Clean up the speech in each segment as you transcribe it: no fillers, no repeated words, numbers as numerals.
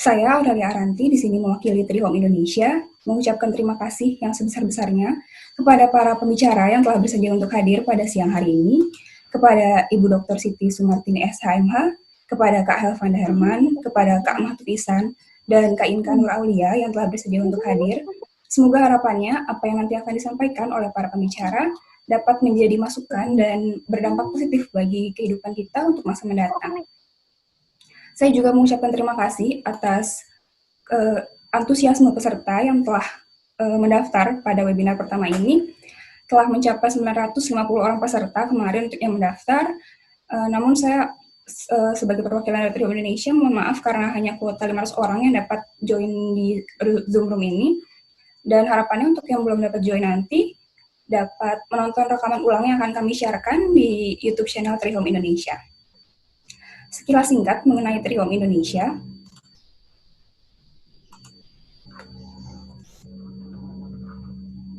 Saya Aurelia Aranti di sini mewakili Trihome Indonesia mengucapkan terima kasih yang sebesar-besarnya kepada para pembicara yang telah bersedia untuk hadir pada siang hari ini, kepada Ibu Dr. Siti Sumartini SHMH, kepada Kak Helvanda Herman, kepada Kak Mahfud Ihsan, dan Kak Inka Nur Aulia yang telah bersedia untuk hadir. Semoga harapannya apa yang nanti akan disampaikan oleh para pembicara dapat menjadi masukan dan berdampak positif bagi kehidupan kita untuk masa mendatang. Saya juga mengucapkan terima kasih atas antusiasme peserta yang telah mendaftar pada webinar pertama ini. Telah mencapai 950 orang peserta kemarin untuk yang mendaftar. Namun saya sebagai perwakilan dari Trihome Indonesia, mohon maaf karena hanya kuota 500 orang yang dapat join di Zoom Room ini. Dan harapannya untuk yang belum dapat join nanti, dapat menonton rekaman ulang yang akan kami sharekan di YouTube channel Trihome Indonesia. Sekilas singkat mengenai Trihome Indonesia.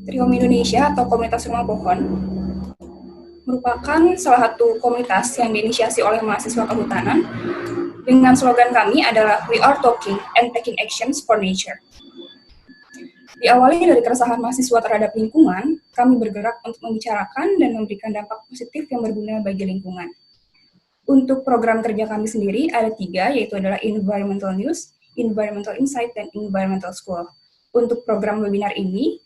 Trihome Indonesia atau Komunitas Rumah Pohon merupakan salah satu komunitas yang diinisiasi oleh mahasiswa kehutanan dengan slogan kami adalah We are talking and taking actions for nature. Diawali dari keresahan mahasiswa terhadap lingkungan, kami bergerak untuk membicarakan dan memberikan dampak positif yang berguna bagi lingkungan. Untuk program kerja kami sendiri ada 3, yaitu adalah Environmental News, Environmental Insight, dan Environmental School. Untuk program webinar ini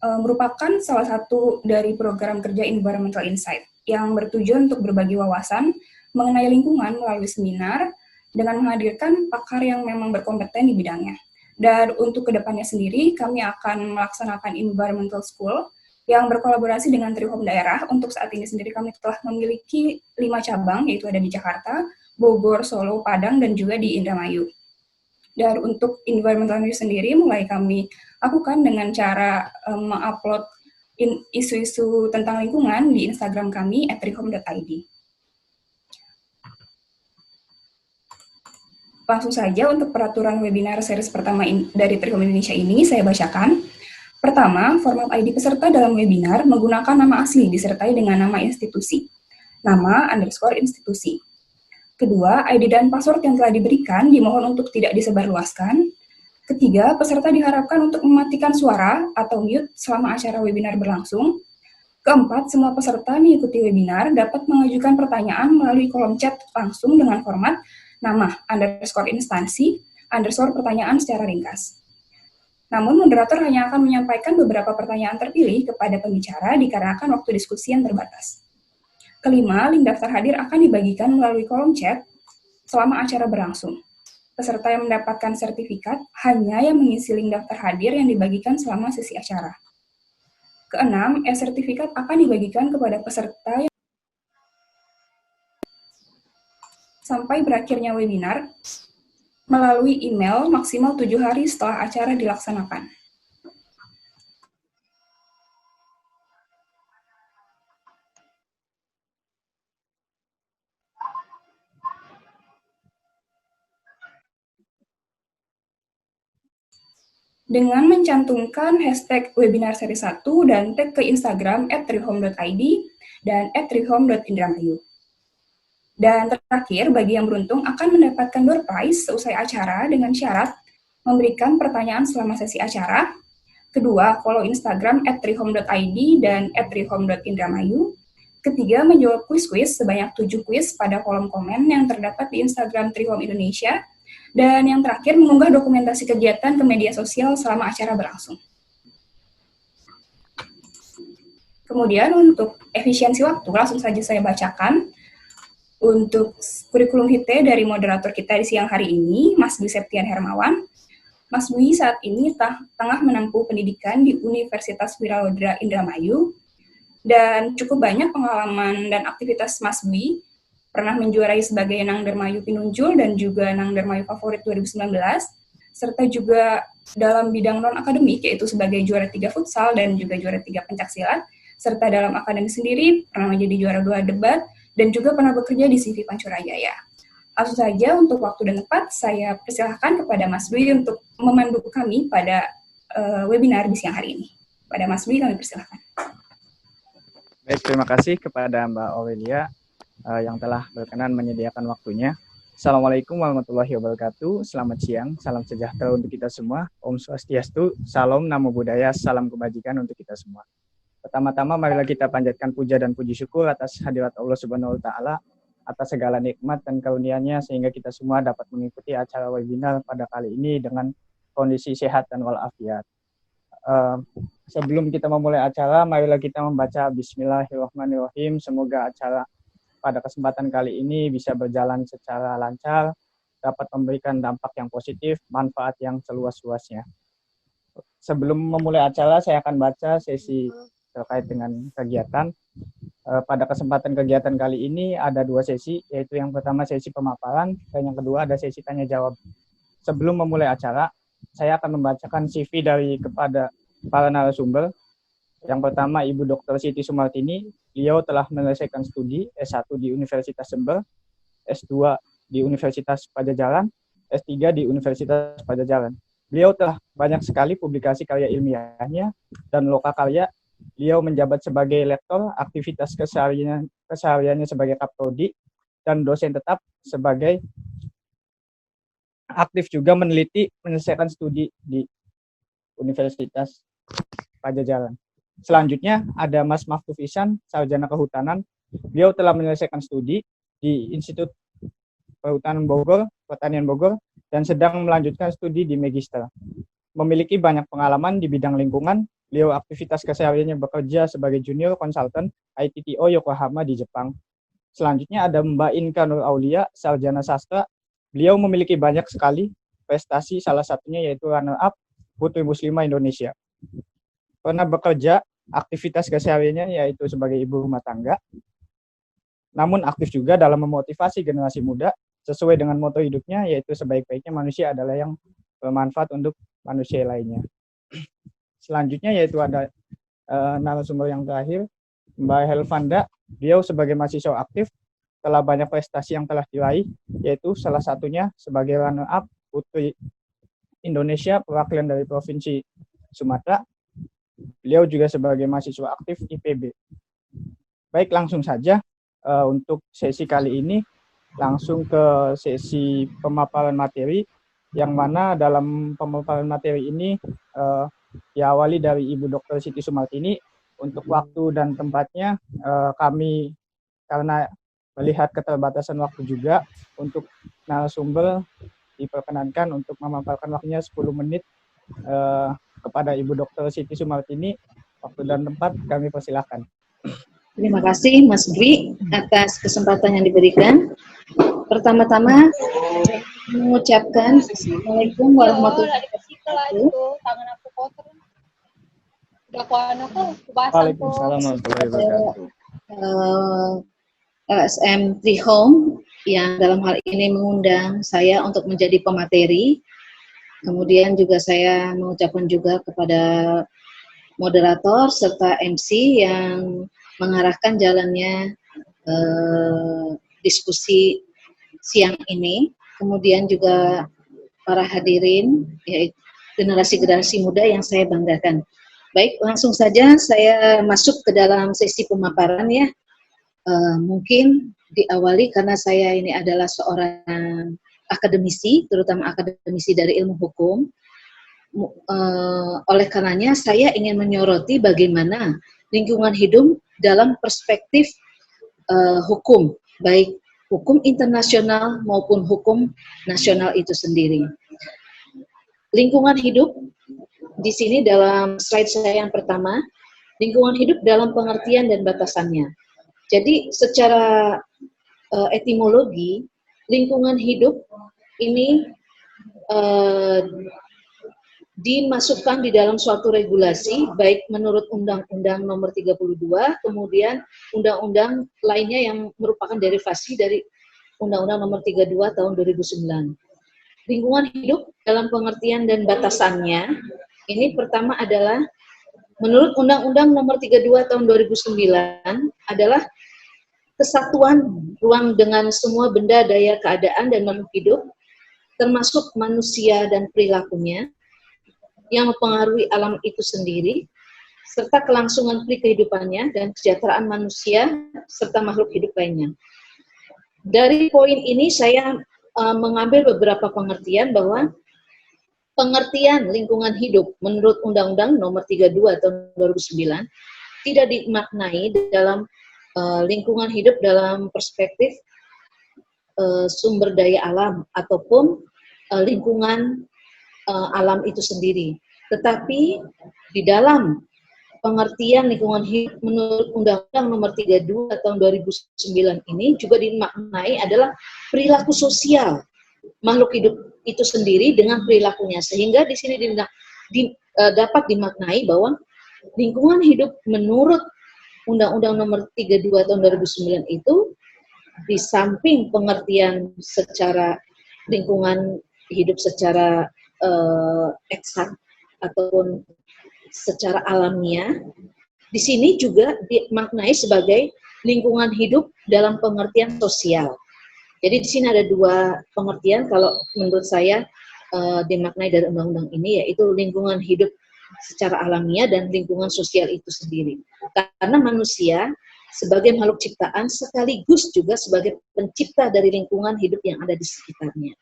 merupakan salah satu dari program kerja Environmental Insight yang bertujuan untuk berbagi wawasan mengenai lingkungan melalui seminar dengan menghadirkan pakar yang memang berkompeten di bidangnya. Dan untuk kedepannya sendiri, kami akan melaksanakan Environmental School yang berkolaborasi dengan Trihome daerah. Untuk saat ini sendiri kami telah memiliki 5 cabang, yaitu ada di Jakarta, Bogor, Solo, Padang, dan juga di Indramayu. Dan untuk Environmental News sendiri mulai kami lakukan dengan cara mengupload isu-isu tentang lingkungan di Instagram kami @trihome.id. Langsung saja untuk peraturan webinar series pertama dari Trihome Indonesia ini saya bacakan. Pertama, format ID peserta dalam webinar menggunakan nama asli disertai dengan nama institusi. Nama _ institusi. Kedua, ID dan password yang telah diberikan dimohon untuk tidak disebarluaskan. Ketiga, peserta diharapkan untuk mematikan suara atau mute selama acara webinar berlangsung. Keempat, semua peserta mengikuti webinar dapat mengajukan pertanyaan melalui kolom chat langsung dengan format nama _ instansi _ pertanyaan secara ringkas. Namun, moderator hanya akan menyampaikan beberapa pertanyaan terpilih kepada pembicara dikarenakan waktu diskusi yang terbatas. Kelima, link daftar hadir akan dibagikan melalui kolom chat selama acara berlangsung. Peserta yang mendapatkan sertifikat hanya yang mengisi link daftar hadir yang dibagikan selama sesi acara. Keenam, e-sertifikat akan dibagikan kepada peserta yang sampai berakhirnya webinar melalui email maksimal 7 hari setelah acara dilaksanakan. Dengan mencantumkan hashtag webinar seri 1 dan tag ke Instagram @trihome.id dan @trihome.indramayu. Dan terakhir, bagi yang beruntung akan mendapatkan door prize seusai acara dengan syarat memberikan pertanyaan selama sesi acara. Kedua, follow Instagram @trihome.id dan @trihome.indramayu. Ketiga, menjawab kuis-kuis sebanyak 7 kuis pada kolom komen yang terdapat di Instagram Trihome Indonesia. Dan yang terakhir, mengunggah dokumentasi kegiatan ke media sosial selama acara berlangsung. Kemudian untuk efisiensi waktu, langsung saja saya bacakan. Untuk kurikulum vitae dari moderator kita di siang hari ini, Mas Dwi Septian Hermawan. Mas Dwi saat ini tengah menempuh pendidikan di Universitas Wiralodra Indramayu, dan cukup banyak pengalaman dan aktivitas Mas Dwi. Pernah menjuarai sebagai Nang Dermayu Pinunjul dan juga Nang Dermayu Favorit 2019, serta juga dalam bidang non-akademik, yaitu sebagai juara 3 futsal dan juga juara 3 pencaksilat, serta dalam akademik sendiri pernah menjadi juara 2 debat, dan juga pernah bekerja di CV Pancurajaya. Langsung saja untuk waktu dan tempat, saya persilahkan kepada Mas Dwi untuk memandu kami pada webinar di siang hari ini. Pada Mas Dwi kami persilahkan. Baik, terima kasih kepada Mbak Aurelia yang telah berkenan menyediakan waktunya. Assalamualaikum warahmatullahi wabarakatuh. Selamat siang, salam sejahtera untuk kita semua. Om Swastiastu, salam namo buddhaya, salam kebajikan untuk kita semua. Pertama-tama marilah kita panjatkan puja dan puji syukur atas hadirat Allah Subhanahu wa taala atas segala nikmat dan karunia-Nya sehingga kita semua dapat mengikuti acara webinar pada kali ini dengan kondisi sehat dan walafiat. Sebelum kita memulai acara, marilah kita membaca Bismillahirrahmanirrahim. Semoga acara pada kesempatan kali ini bisa berjalan secara lancar, dapat memberikan dampak yang positif, manfaat yang seluas-luasnya. Sebelum memulai acara, saya akan baca sesi terkait dengan kegiatan. Pada kesempatan kegiatan kali ini ada 2 sesi, yaitu yang pertama sesi pemaparan, dan yang kedua ada sesi tanya-jawab. Sebelum memulai acara, saya akan membacakan CV kepada para narasumber. Yang pertama, Ibu Dr. Siti Sumartini. Beliau telah menyelesaikan studi S1 di Universitas Jember, S2 di Universitas Padjadjaran, S3 di Universitas Padjadjaran. Beliau telah banyak sekali publikasi karya ilmiahnya dan lokakarya. Beliau menjabat sebagai lektor, aktivitas kesehariannya sebagai kapprodi, dan dosen tetap sebagai aktif juga meneliti menyelesaikan studi di Universitas Padjadjaran. Selanjutnya ada Mas Maftuf Ihsan, sarjana kehutanan. Beliau telah menyelesaikan studi di Institut Perhutanan Bogor, Pertanian Bogor, dan sedang melanjutkan studi di Magister. Memiliki banyak pengalaman di bidang lingkungan. Beliau aktivitas kesehariannya bekerja sebagai junior consultant ITTO Yokohama di Jepang. Selanjutnya ada Mbak Inka Nur Aulia, sarjana sastra. Beliau memiliki banyak sekali prestasi, salah satunya yaitu runner-up Putri Muslimah Indonesia. Pernah bekerja, aktivitas kesehariannya yaitu sebagai ibu rumah tangga, namun aktif juga dalam memotivasi generasi muda sesuai dengan moto hidupnya, yaitu sebaik-baiknya manusia adalah yang bermanfaat untuk manusia lainnya. Selanjutnya yaitu ada narasumber yang terakhir, Mbak Helvanda. Beliau sebagai mahasiswa aktif telah banyak prestasi yang telah diraih, yaitu salah satunya sebagai runner-up Putri Indonesia perwakilan dari Provinsi Sumatera. Beliau juga sebagai mahasiswa aktif IPB. Baik, langsung saja untuk sesi kali ini, langsung ke sesi pemaparan materi, yang mana dalam pemaparan materi ini diawali dari Ibu Dr. Siti Sumartini. Untuk waktu dan tempatnya, kami karena melihat keterbatasan waktu juga, untuk narasumber diperkenankan untuk memaparkan waktunya 10 menit kepada Ibu Dr. Siti Sumartini. Waktu dan tempat kami persilahkan. Terima kasih Mas Dwi atas kesempatan yang diberikan. Pertama-tama mengucapkan Assalamualaikum warahmatullahi wabarakatuh. Waalaikumsalam warahmatullahi wabarakatuh. LSM Trihome yang dalam hal ini mengundang saya untuk menjadi pemateri. Kemudian juga saya mengucapkan juga kepada moderator serta MC yang mengarahkan jalannya diskusi siang ini. Kemudian juga para hadirin, yaitu generasi-generasi muda yang saya banggakan. Baik, langsung saja saya masuk ke dalam sesi pemaparan ya. Mungkin diawali karena saya ini adalah seorang akademisi, terutama akademisi dari ilmu hukum. Oleh karenanya saya ingin menyoroti bagaimana lingkungan hidup dalam perspektif hukum, baik hukum internasional maupun hukum nasional itu sendiri. Lingkungan hidup di sini dalam slide saya yang pertama, lingkungan hidup dalam pengertian dan batasannya. Jadi secara etimologi, lingkungan hidup ini dimasukkan di dalam suatu regulasi, baik menurut Undang-Undang Nomor 32, kemudian undang-undang lainnya yang merupakan derivasi dari Undang-Undang Nomor 32 tahun 2009. Lingkungan hidup dalam pengertian dan batasannya, ini pertama adalah menurut Undang-Undang Nomor 32 tahun 2009 adalah kesatuan ruang dengan semua benda, daya, keadaan, dan makhluk hidup, termasuk manusia dan perilakunya, yang mempengaruhi alam itu sendiri, serta kelangsungan kehidupannya dan kesejahteraan manusia, serta makhluk hidup lainnya. Dari poin ini saya mengambil beberapa pengertian bahwa pengertian lingkungan hidup menurut Undang-Undang Nomor 32 Tahun 2009 tidak dimaknai dalam lingkungan hidup dalam perspektif sumber daya alam ataupun lingkungan alam itu sendiri. Tetapi di dalam pengertian lingkungan hidup menurut Undang-Undang Nomor 32 Tahun 2009 ini juga dimaknai adalah perilaku sosial makhluk hidup itu sendiri dengan perilakunya, sehingga di sini dapat dimaknai bahwa lingkungan hidup menurut Undang-Undang Nomor 32 Tahun 2009 itu di samping pengertian secara lingkungan hidup secara eksak ataupun secara alamiah, di sini juga dimaknai sebagai lingkungan hidup dalam pengertian sosial. Jadi di sini ada dua pengertian kalau menurut saya dimaknai dari undang-undang ini, yaitu lingkungan hidup secara alamiah dan lingkungan sosial itu sendiri. Karena manusia sebagai makhluk ciptaan sekaligus juga sebagai pencipta dari lingkungan hidup yang ada di sekitarnya.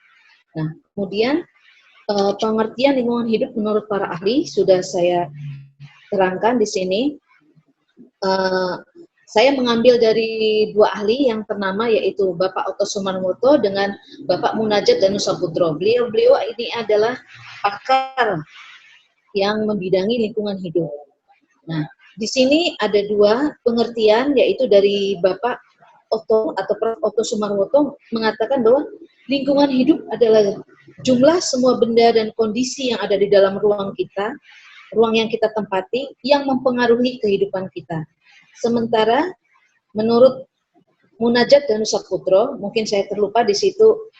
Nah, kemudian pengertian lingkungan hidup menurut para ahli sudah saya terangkan di sini. Saya mengambil dari dua ahli yang ternama, yaitu Bapak Otto Sumarmoto dengan Bapak Munajat Danusaputro. Beliau ini adalah pakar yang membidangi lingkungan hidup. Nah, di sini ada dua pengertian, yaitu dari Bapak Otto atau Prof. Otto Sumarmoto mengatakan bahwa lingkungan hidup adalah jumlah semua benda dan kondisi yang ada di dalam ruang kita, ruang yang kita tempati, yang mempengaruhi kehidupan kita. Sementara menurut Munajat Danusaputro, mungkin saya terlupa di situ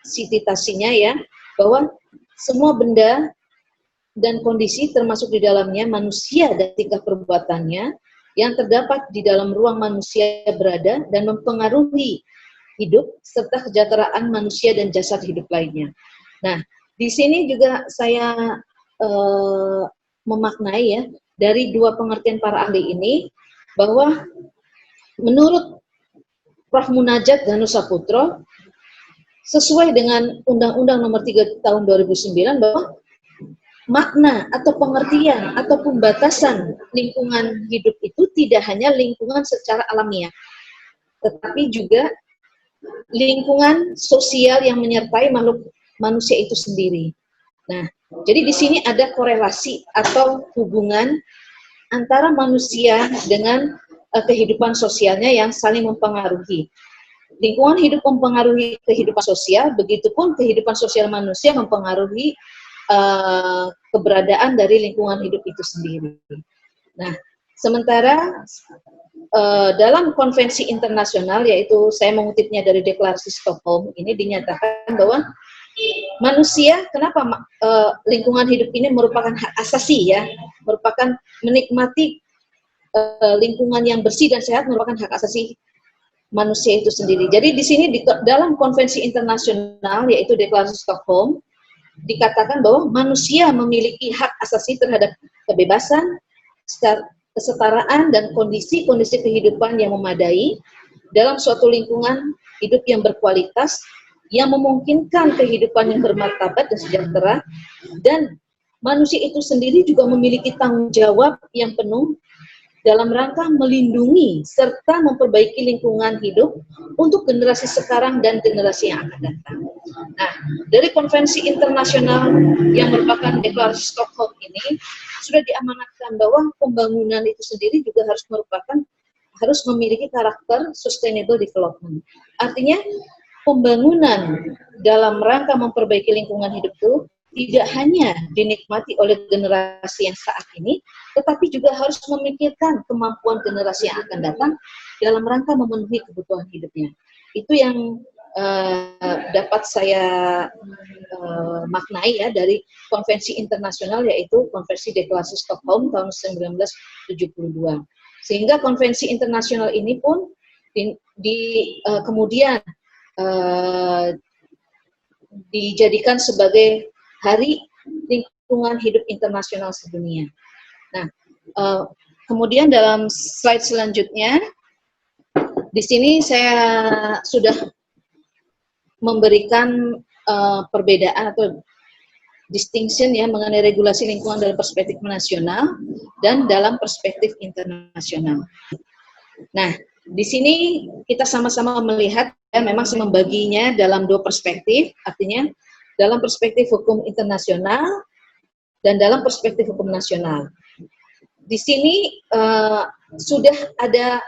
citasinya ya, bahwa semua benda dan kondisi termasuk di dalamnya manusia dan tingkah perbuatannya yang terdapat di dalam ruang manusia berada dan mempengaruhi hidup serta kesejahteraan manusia dan jasad hidup lainnya. Nah, di sini juga saya memaknai ya dari dua pengertian para ahli ini bahwa menurut Prof. Munajat Danusaputro sesuai dengan Undang-Undang Nomor 3 Tahun 2009 bahwa makna atau pengertian ataupun batasan lingkungan hidup itu tidak hanya lingkungan secara alamiah, tetapi juga lingkungan sosial yang menyertai makhluk manusia itu sendiri. Nah, jadi di sini ada korelasi atau hubungan antara manusia dengan kehidupan sosialnya yang saling mempengaruhi. Lingkungan hidup mempengaruhi kehidupan sosial, begitupun kehidupan sosial manusia mempengaruhi keberadaan dari lingkungan hidup itu sendiri. Nah, sementara dalam konvensi internasional, yaitu saya mengutipnya dari Deklarasi Stockholm, ini dinyatakan bahwa manusia, kenapa lingkungan hidup ini merupakan hak asasi ya, merupakan menikmati lingkungan yang bersih dan sehat merupakan hak asasi manusia itu sendiri. Jadi di sini dalam konvensi internasional, yaitu Deklarasi Stockholm, dikatakan bahwa manusia memiliki hak asasi terhadap kebebasan, kesetaraan, dan kondisi-kondisi kehidupan yang memadai dalam suatu lingkungan hidup yang berkualitas, yang memungkinkan kehidupan yang bermartabat dan sejahtera, dan manusia itu sendiri juga memiliki tanggung jawab yang penuh dalam rangka melindungi serta memperbaiki lingkungan hidup untuk generasi sekarang dan generasi yang akan datang. Nah, dari konvensi internasional yang merupakan Deklarasi Stockholm ini sudah diamanatkan bahwa pembangunan itu sendiri juga harus memiliki karakter sustainable development. Artinya pembangunan dalam rangka memperbaiki lingkungan hidup itu tidak hanya dinikmati oleh generasi yang saat ini, tetapi juga harus memikirkan kemampuan generasi yang akan datang dalam rangka memenuhi kebutuhan hidupnya. Itu yang dapat saya maknai ya dari konvensi internasional, yaitu konvensi Deklarasi Stockholm tahun 1972. Sehingga konvensi internasional ini pun kemudian dijadikan sebagai Hari Lingkungan Hidup Internasional Sedunia. Nah, kemudian dalam slide selanjutnya, di sini saya sudah memberikan perbedaan atau distinction ya mengenai regulasi lingkungan dalam perspektif nasional dan dalam perspektif internasional. Nah, di sini kita sama-sama melihat ya, memang membaginya dalam dua perspektif, artinya dalam perspektif hukum internasional dan dalam perspektif hukum nasional. Di sini sudah ada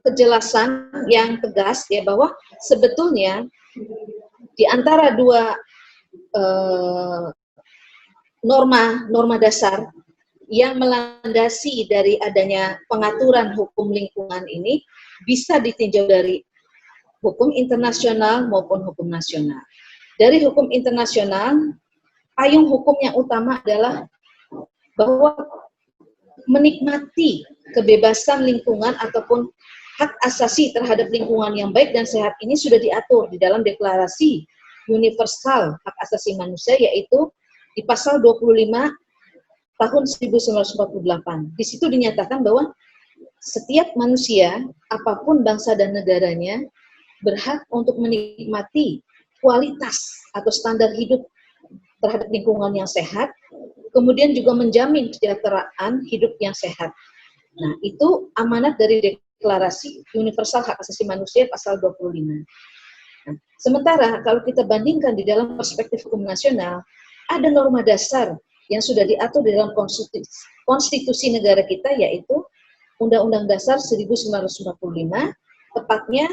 kejelasan yang tegas ya bahwa sebetulnya di antara dua norma dasar yang melandasi dari adanya pengaturan hukum lingkungan ini bisa ditinjau dari hukum internasional maupun hukum nasional. Dari hukum internasional, payung hukum yang utama adalah bahwa menikmati kebebasan lingkungan ataupun hak asasi terhadap lingkungan yang baik dan sehat ini sudah diatur di dalam Deklarasi Universal Hak Asasi Manusia, yaitu di pasal 25 tahun 1948. Di situ dinyatakan bahwa setiap manusia, apapun bangsa dan negaranya, berhak untuk menikmati kualitas atau standar hidup terhadap lingkungan yang sehat, kemudian juga menjamin kesejahteraan hidup yang sehat. Nah, itu amanat dari Deklarasi Universal Hak Asasi Manusia pasal 25. Nah, sementara kalau kita bandingkan di dalam perspektif hukum nasional, ada norma dasar yang sudah diatur di dalam konstitusi negara kita, yaitu Undang-Undang Dasar 1945, tepatnya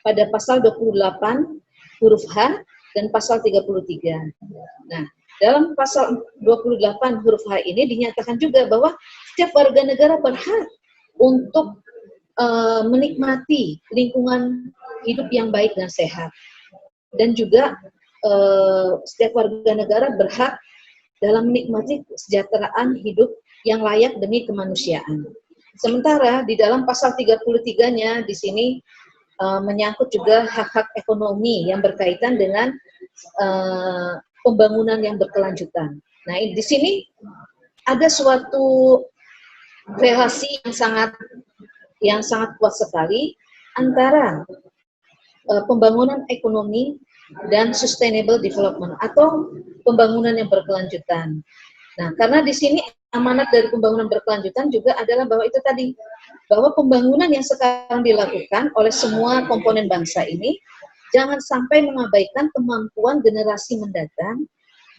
pada pasal 28 huruf H dan pasal 33. Nah, dalam pasal 28 huruf H ini dinyatakan juga bahwa setiap warga negara berhak untuk menikmati lingkungan hidup yang baik dan sehat. Dan juga setiap warga negara berhak dalam menikmati kesejahteraan hidup yang layak demi kemanusiaan. Sementara di dalam pasal 33-nya di sini menyangkut juga hak-hak ekonomi yang berkaitan dengan pembangunan yang berkelanjutan. Nah, di sini ada suatu relasi yang sangat kuat sekali antara pembangunan ekonomi dan sustainable development atau pembangunan yang berkelanjutan. Nah, karena di sini amanat dari pembangunan berkelanjutan juga adalah bahwa itu tadi, bahwa pembangunan yang sekarang dilakukan oleh semua komponen bangsa ini jangan sampai mengabaikan kemampuan generasi mendatang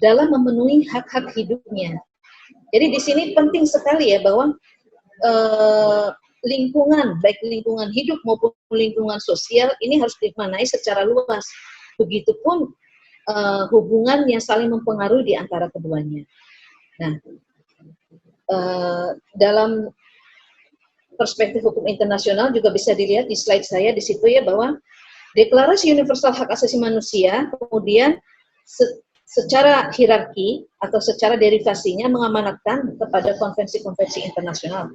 dalam memenuhi hak-hak hidupnya. Jadi di sini penting sekali ya bahwa lingkungan, baik lingkungan hidup maupun lingkungan sosial ini harus dimaknai secara luas. Begitupun hubungan yang saling mempengaruhi di antara keduanya. Nah, dalam perspektif hukum internasional juga bisa dilihat di slide saya di situ ya bahwa Deklarasi Universal Hak Asasi Manusia kemudian secara hierarki atau secara derivasinya mengamanatkan kepada konvensi-konvensi internasional.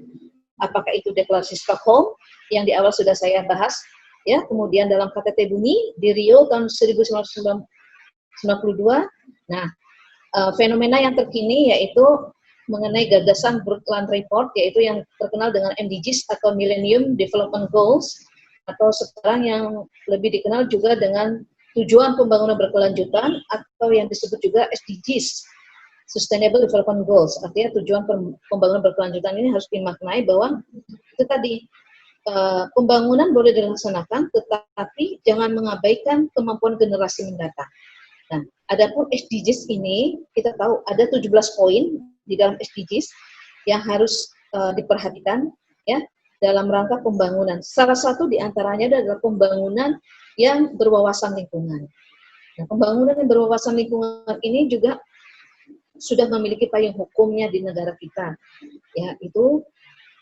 Apakah itu Deklarasi Stockholm yang di awal sudah saya bahas, ya, kemudian dalam KTT Bumi di Rio tahun 1992. Nah, fenomena yang terkini yaitu mengenai gagasan Brundtland Report, yaitu yang terkenal dengan MDGs atau Millennium Development Goals, atau sekarang yang lebih dikenal juga dengan tujuan pembangunan berkelanjutan atau yang disebut juga SDGs, Sustainable Development Goals. Artinya tujuan pembangunan berkelanjutan ini harus dimaknai bahwa itu tadi, pembangunan boleh dilaksanakan, tetapi jangan mengabaikan kemampuan generasi mendatang. Nah, adapun SDGs ini, kita tahu ada 17 poin di dalam SDGs yang harus diperhatikan, ya, dalam rangka pembangunan. Salah satu diantaranya adalah pembangunan yang berwawasan lingkungan. Nah, pembangunan yang berwawasan lingkungan ini juga sudah memiliki payung hukumnya di negara kita, yaitu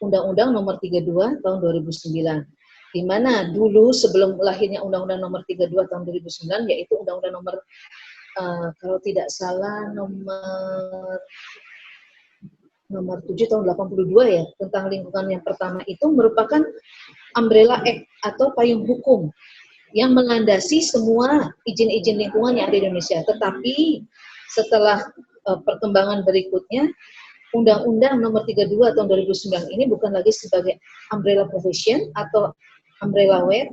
Undang-Undang Nomor 32 Tahun 2009, di mana dulu sebelum lahirnya Undang-Undang Nomor 32 Tahun 2009, yaitu Undang-Undang Nomor kalau tidak salah nomor 7 tahun 82 ya, tentang lingkungan yang pertama itu merupakan umbrella act atau payung hukum yang melandasi semua izin-izin lingkungan yang ada di Indonesia. Tetapi setelah perkembangan berikutnya, Undang-Undang Nomor 32 Tahun 2009 ini bukan lagi sebagai umbrella provision atau umbrella wet,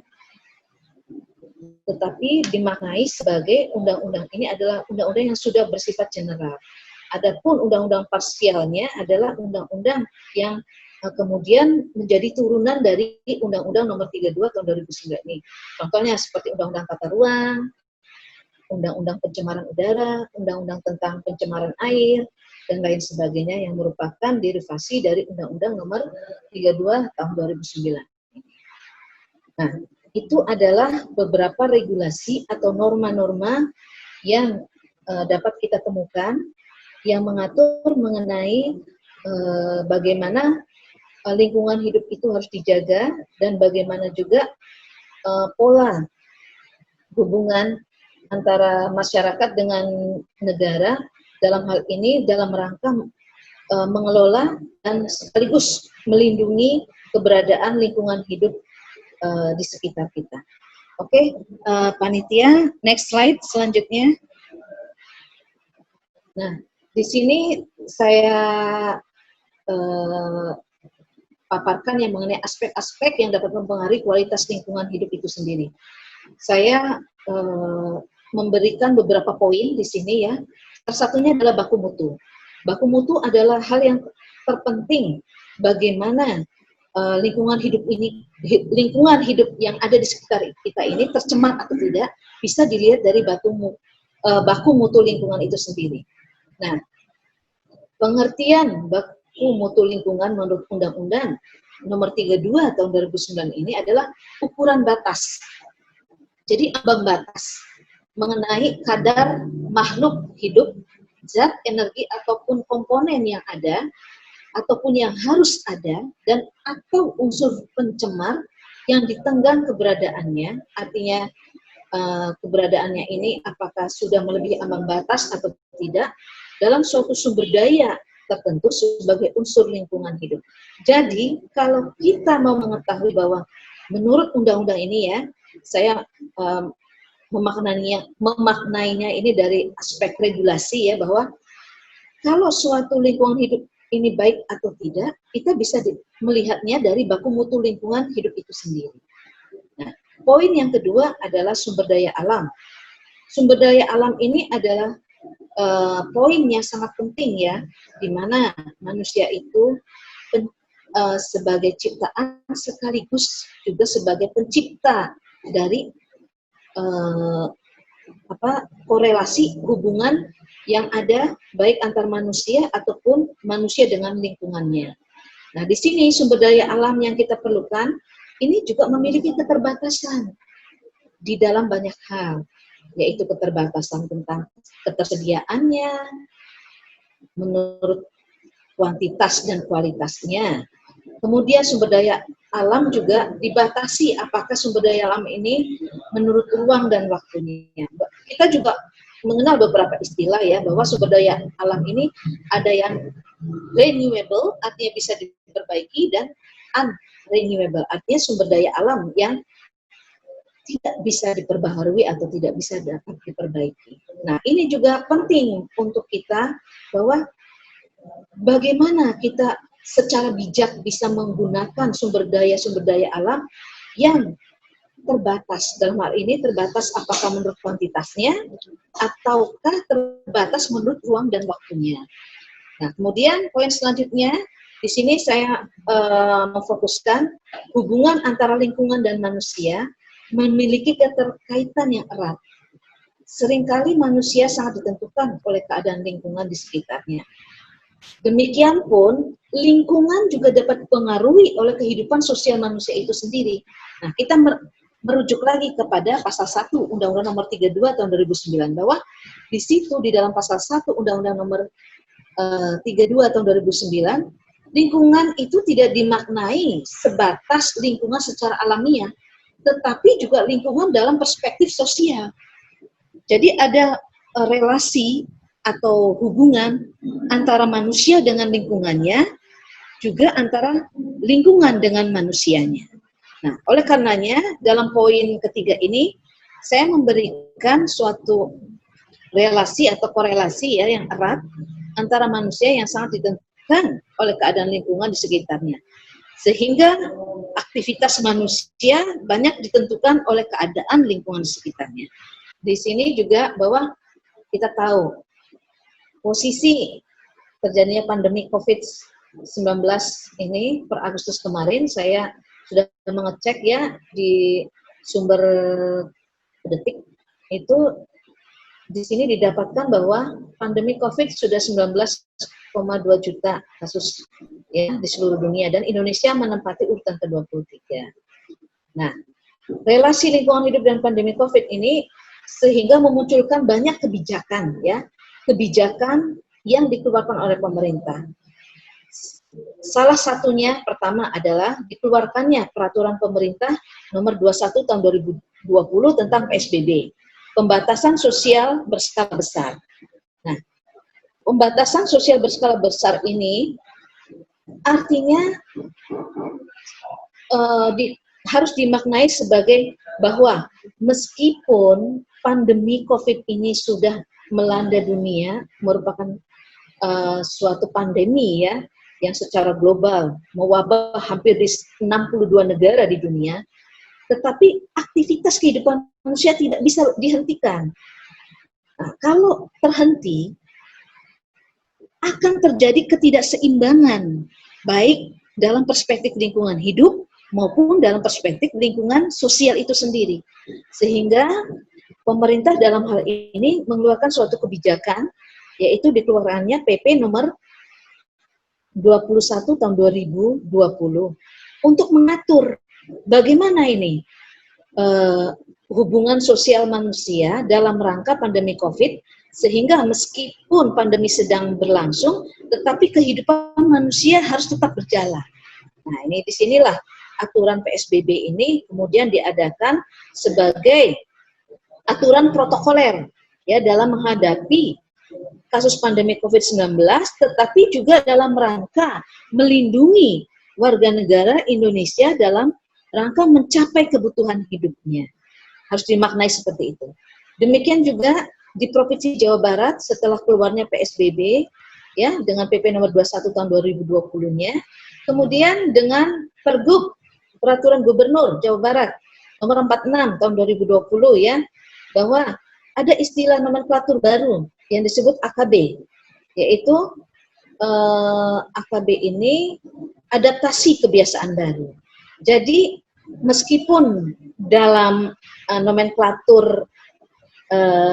tetapi dimaknai sebagai undang-undang ini adalah undang-undang yang sudah bersifat general. Adapun undang-undang parsialnya adalah undang-undang yang kemudian menjadi turunan dari Undang-Undang Nomor 32 tahun 2009 ini. Contohnya seperti Undang-Undang Tata Ruang, Undang-Undang Pencemaran Udara, Undang-Undang tentang Pencemaran Air, dan lain sebagainya yang merupakan derivasi dari Undang-Undang Nomor 32 tahun 2009. Nah, itu adalah beberapa regulasi atau norma-norma yang dapat kita temukan yang mengatur mengenai bagaimana lingkungan hidup itu harus dijaga dan bagaimana juga pola hubungan antara masyarakat dengan negara dalam hal ini dalam rangka mengelola dan sekaligus melindungi keberadaan lingkungan hidup di sekitar kita. Oke, panitia, next slide selanjutnya. Nah, di sini saya paparkan yang mengenai aspek-aspek yang dapat mempengaruhi kualitas lingkungan hidup itu sendiri. Saya memberikan beberapa poin di sini ya. Salah satunya adalah baku mutu. Baku mutu adalah hal yang terpenting bagaimana lingkungan hidup yang ada di sekitar kita ini tercemar atau tidak bisa dilihat dari baku mutu lingkungan itu sendiri. Nah, pengertian baku mutu lingkungan menurut Undang-Undang Nomor 32 tahun 2009 ini adalah ukuran batas. Jadi ambang batas mengenai kadar makhluk hidup, zat, energi ataupun komponen yang ada ataupun yang harus ada dan atau unsur pencemar yang ditenggang keberadaannya, artinya keberadaannya ini apakah sudah melebihi ambang batas atau tidak dalam suatu sumber daya tertentu sebagai unsur lingkungan hidup. Jadi kalau kita mau mengetahui bahwa menurut undang-undang ini ya, saya memaknainya ini dari aspek regulasi ya, bahwa kalau suatu lingkungan hidup ini baik atau tidak, kita bisa melihatnya dari baku mutu lingkungan hidup itu sendiri. Nah, poin yang kedua adalah sumber daya alam. Sumber daya alam ini adalah poin yang sangat penting ya, di mana manusia itu sebagai ciptaan sekaligus juga sebagai pencipta dari korelasi hubungan yang ada baik antar manusia ataupun manusia dengan lingkungannya. Nah, di sini sumber daya alam yang kita perlukan ini juga memiliki keterbatasan di dalam banyak hal, yaitu keterbatasan tentang ketersediaannya menurut kuantitas dan kualitasnya. Kemudian sumber daya alam juga dibatasi apakah sumber daya alam ini menurut ruang dan waktunya. Kita juga mengenal beberapa istilah ya, bahwa sumber daya alam ini ada yang renewable, artinya bisa diperbaiki, dan unrenewable, artinya sumber daya alam yang tidak bisa diperbaharui atau tidak bisa dapat diperbaiki. Nah, ini juga penting untuk kita, bahwa bagaimana kita secara bijak bisa menggunakan sumber daya alam yang terbatas. Dalam hal ini terbatas apakah menurut kuantitasnya ataukah terbatas menurut ruang dan waktunya. Nah, kemudian poin selanjutnya di sini saya memfokuskan hubungan antara lingkungan dan manusia memiliki keterkaitan yang erat. Seringkali manusia sangat ditentukan oleh keadaan lingkungan di sekitarnya. Demikian pun, lingkungan juga dapat dipengaruhi oleh kehidupan sosial manusia itu sendiri. Nah, kita merujuk lagi kepada pasal 1 Undang-Undang Nomor 32 tahun 2009, bahwa di situ di dalam pasal 1 Undang-Undang Nomor 32 tahun 2009, lingkungan itu tidak dimaknai sebatas lingkungan secara alamiah, tetapi juga lingkungan dalam perspektif sosial. Jadi ada relasi atau hubungan antara manusia dengan lingkungannya, juga antara lingkungan dengan manusianya. Nah, oleh karenanya, dalam poin ketiga ini, saya memberikan suatu relasi atau korelasi ya yang erat antara manusia yang sangat ditentukan oleh keadaan lingkungan di sekitarnya. Sehingga aktivitas manusia banyak ditentukan oleh keadaan lingkungan sekitarnya. Di sini juga bahwa kita tahu posisi terjadinya pandemi COVID-19 ini per Agustus kemarin, saya sudah mengecek ya di sumber Detik, itu di sini didapatkan bahwa pandemi COVID sudah 19,2 juta kasus ya di seluruh dunia, dan Indonesia menempati urutan ke-23. Nah, relasi lingkungan hidup dan pandemi COVID ini sehingga memunculkan banyak kebijakan ya, kebijakan yang dikeluarkan oleh pemerintah. Salah satunya pertama adalah dikeluarkannya peraturan pemerintah nomor 21 tahun 2020 tentang PSBB, pembatasan sosial berskala besar. Nah, pembatasan sosial berskala besar ini artinya harus dimaknai sebagai bahwa meskipun pandemi COVID ini sudah melanda dunia, merupakan suatu pandemi ya, yang secara global mewabah hampir di 62 negara di dunia, tetapi aktivitas kehidupan manusia tidak bisa dihentikan. Nah, kalau terhenti, akan terjadi ketidakseimbangan, baik dalam perspektif lingkungan hidup maupun dalam perspektif lingkungan sosial itu sendiri. Sehingga pemerintah dalam hal ini mengeluarkan suatu kebijakan, yaitu dikeluarannya PP nomor 21 tahun 2020 untuk mengatur bagaimana ini hubungan sosial manusia dalam rangka pandemi COVID, sehingga meskipun pandemi sedang berlangsung, tetapi kehidupan manusia harus tetap berjalan. Nah, ini disinilah aturan PSBB ini kemudian diadakan sebagai aturan protokoler ya dalam menghadapi kasus pandemi COVID-19, tetapi juga dalam rangka melindungi warga negara Indonesia dalam rangka mencapai kebutuhan hidupnya. Harus dimaknai seperti itu. Demikian juga di Provinsi Jawa Barat setelah keluarnya PSBB ya dengan PP nomor 21 tahun 2020-nya, kemudian dengan Pergub Peraturan Gubernur Jawa Barat nomor 46 tahun 2020 ya, bahwa ada istilah nomenklatur baru yang disebut AKB, yaitu AKB ini adaptasi kebiasaan baru. Jadi meskipun dalam nomenklatur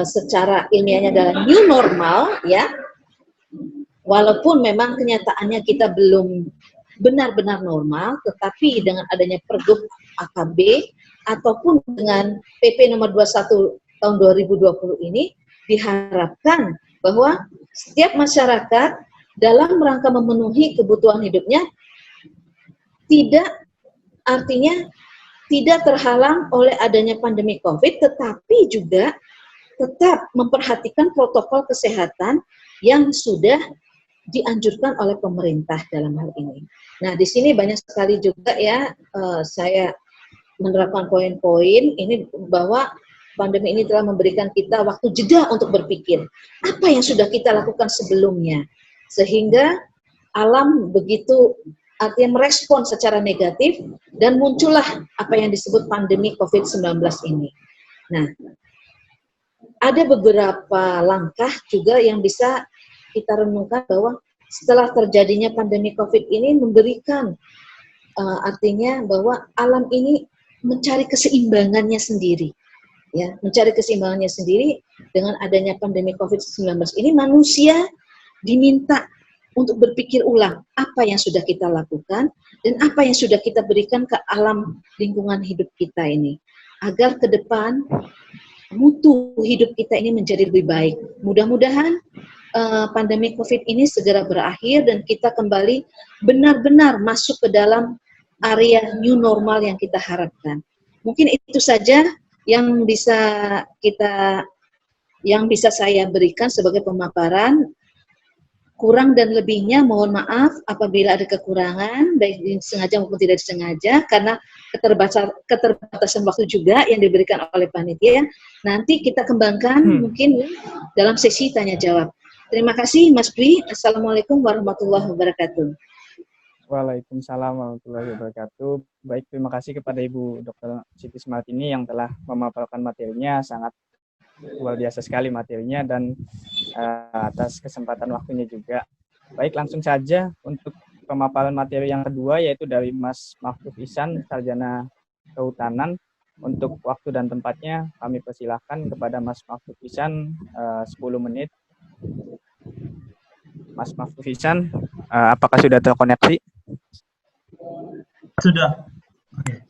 secara ilmiahnya adalah new normal ya, walaupun memang kenyataannya kita belum benar-benar normal, tetapi dengan adanya Pergub AKB ataupun dengan PP nomor 21 tahun 2020 ini diharapkan bahwa setiap masyarakat dalam rangka memenuhi kebutuhan hidupnya artinya tidak terhalang oleh adanya pandemi COVID, tetapi juga tetap memperhatikan protokol kesehatan yang sudah dianjurkan oleh pemerintah dalam hal ini. Nah, di sini banyak sekali juga ya saya menerapkan poin-poin ini bahwa pandemi ini telah memberikan kita waktu jeda untuk berpikir apa yang sudah kita lakukan sebelumnya, sehingga alam begitu artinya merespon secara negatif dan muncullah apa yang disebut pandemi COVID-19 ini. Nah, ada beberapa langkah juga yang bisa kita renungkan bahwa setelah terjadinya pandemi COVID ini memberikan artinya bahwa alam ini mencari keseimbangannya sendiri. Ya, mencari keseimbangannya sendiri dengan adanya pandemi COVID-19 ini, manusia diminta untuk berpikir ulang apa yang sudah kita lakukan dan apa yang sudah kita berikan ke alam lingkungan hidup kita ini, agar ke depan mutu hidup kita ini menjadi lebih baik. Mudah-mudahan pandemi COVID ini segera berakhir dan kita kembali benar-benar masuk ke dalam area new normal yang kita harapkan. Mungkin itu saja yang bisa saya berikan sebagai pemaparan. Kurang dan lebihnya mohon maaf apabila ada kekurangan, baik disengaja maupun tidak disengaja, karena keterbatasan waktu juga yang diberikan oleh panitia. Nanti kita kembangkan mungkin dalam sesi tanya jawab. Terima kasih Mas Dwi. Assalamualaikum warahmatullahi wabarakatuh. Waalaikumsalam warahmatullahi wabarakatuh. Baik, terima kasih kepada Ibu Dr. Siti Sumartini yang telah memaparkan materinya, sangat luar biasa sekali materinya, dan atas kesempatan waktunya juga. Baik, langsung saja untuk pemaparan materi yang kedua, yaitu dari Mas Mahfud Ihsan, Sarjana Kehutanan. Untuk waktu dan tempatnya kami persilahkan kepada Mas Mahfud Ihsan 10 menit. Mas Mahfud Ihsan, apakah sudah terkoneksi? Sudah. Oke.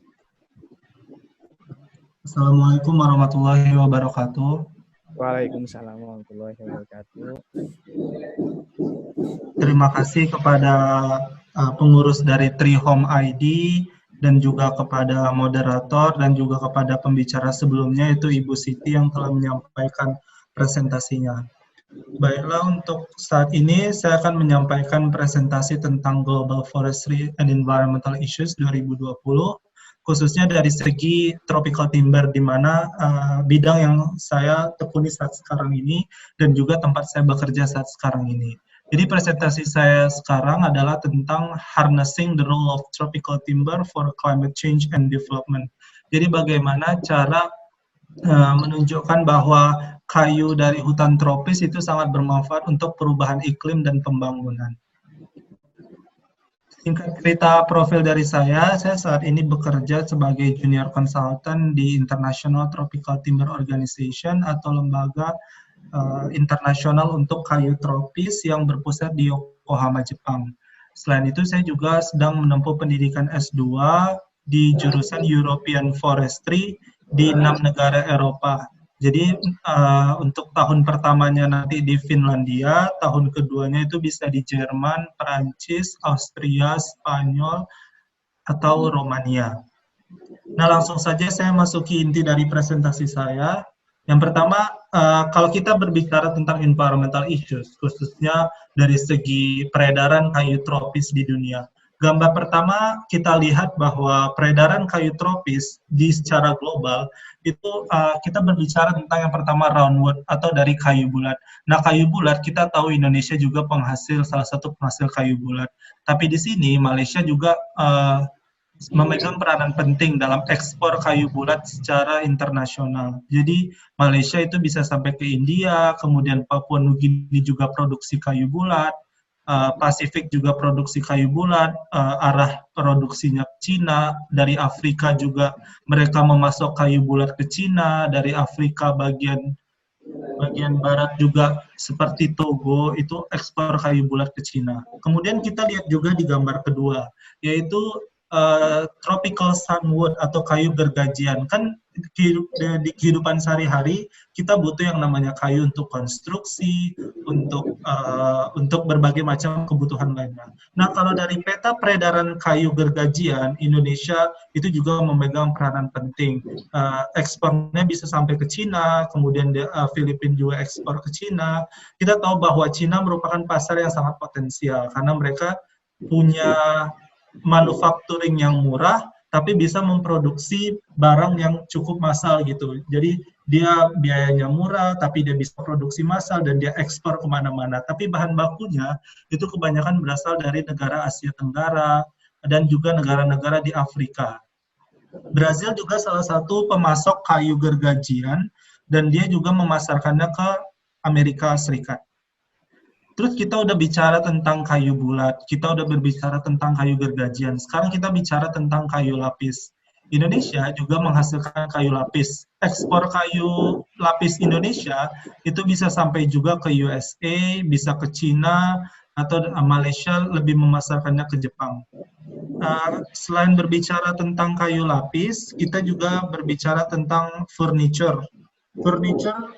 Assalamualaikum warahmatullahi wabarakatuh. Waalaikumsalam warahmatullahi wabarakatuh. Terima kasih kepada pengurus dari Trihome ID dan juga kepada moderator dan juga kepada pembicara sebelumnya, yaitu Ibu Siti yang telah menyampaikan presentasinya. Baiklah, untuk saat ini saya akan menyampaikan presentasi tentang Global Forestry and Environmental Issues 2020, khususnya dari segi tropical timber, di mana bidang yang saya tekuni saat sekarang ini dan juga tempat saya bekerja saat sekarang ini. Jadi presentasi saya sekarang adalah tentang Harnessing the Role of Tropical Timber for Climate Change and Development. Jadi bagaimana cara menunjukkan bahwa kayu dari hutan tropis itu sangat bermanfaat untuk perubahan iklim dan pembangunan. Singkat cerita profil dari saya saat ini bekerja sebagai junior consultant di International Tropical Timber Organization atau lembaga internasional untuk kayu tropis yang berpusat di Yokohama, Jepang. Selain itu, saya juga sedang menempuh pendidikan S2 di jurusan European Forestry di 6 negara Eropa. Jadi untuk tahun pertamanya nanti di Finlandia, tahun keduanya itu bisa di Jerman, Perancis, Austria, Spanyol, atau Romania. Nah, langsung saja saya masuki inti dari presentasi saya. Yang pertama, kalau kita berbicara tentang environmental issues, khususnya dari segi peredaran kayu tropis di dunia. Gambar pertama, kita lihat bahwa peredaran kayu tropis di secara global, itu kita berbicara tentang yang pertama roundwood atau dari kayu bulat. Nah, kayu bulat kita tahu Indonesia juga salah satu penghasil kayu bulat. Tapi di sini Malaysia juga memegang peranan penting dalam ekspor kayu bulat secara internasional. Jadi Malaysia itu bisa sampai ke India, kemudian Papua Nugini juga produksi kayu bulat, Pasifik juga produksi kayu bulat, arah produksinya Cina, dari Afrika juga mereka memasok kayu bulat ke Cina, dari Afrika bagian barat juga seperti Togo itu ekspor kayu bulat ke Cina. Kemudian kita lihat juga di gambar kedua, yaitu tropical sunwood atau kayu gergajian. Kan di kehidupan sehari-hari kita butuh yang namanya kayu untuk konstruksi, untuk berbagai macam kebutuhan lainnya. Nah, kalau dari peta peredaran kayu gergajian, Indonesia itu juga memegang peranan penting. Ekspornya bisa sampai ke Cina, kemudian Filipina juga ekspor ke Cina. Kita tahu bahwa Cina merupakan pasar yang sangat potensial karena mereka punya manufacturing yang murah, tapi bisa memproduksi barang yang cukup massal gitu. Jadi dia biayanya murah, tapi dia bisa produksi massal dan dia ekspor kemana-mana. Tapi bahan bakunya itu kebanyakan berasal dari negara Asia Tenggara dan juga negara-negara di Afrika. Brazil juga salah satu pemasok kayu gergajian dan dia juga memasarkannya ke Amerika Serikat. Terus kita udah bicara tentang kayu bulat, kita udah berbicara tentang kayu gergajian. Sekarang kita bicara tentang kayu lapis. Indonesia juga menghasilkan kayu lapis. Ekspor kayu lapis Indonesia itu bisa sampai juga ke USA, bisa ke Cina, atau Malaysia lebih memasarkannya ke Jepang. Selain berbicara tentang kayu lapis, kita juga berbicara tentang furniture. Furniture,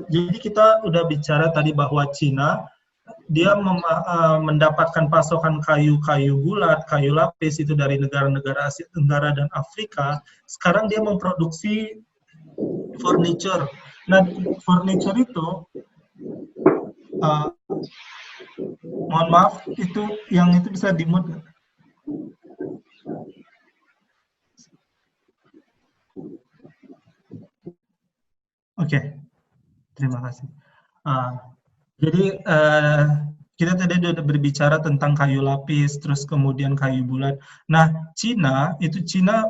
jadi kita udah bicara tadi bahwa Cina dia mendapatkan pasokan kayu-kayu bulat, kayu lapis itu dari negara-negara Asia Tenggara dan Afrika. Sekarang dia memproduksi furniture. Nah, furniture itu, mohon maaf, itu yang itu bisa di-mute. Oke, terima kasih. Jadi kita tadi sudah berbicara tentang kayu lapis, terus kemudian kayu bulat. Nah, Cina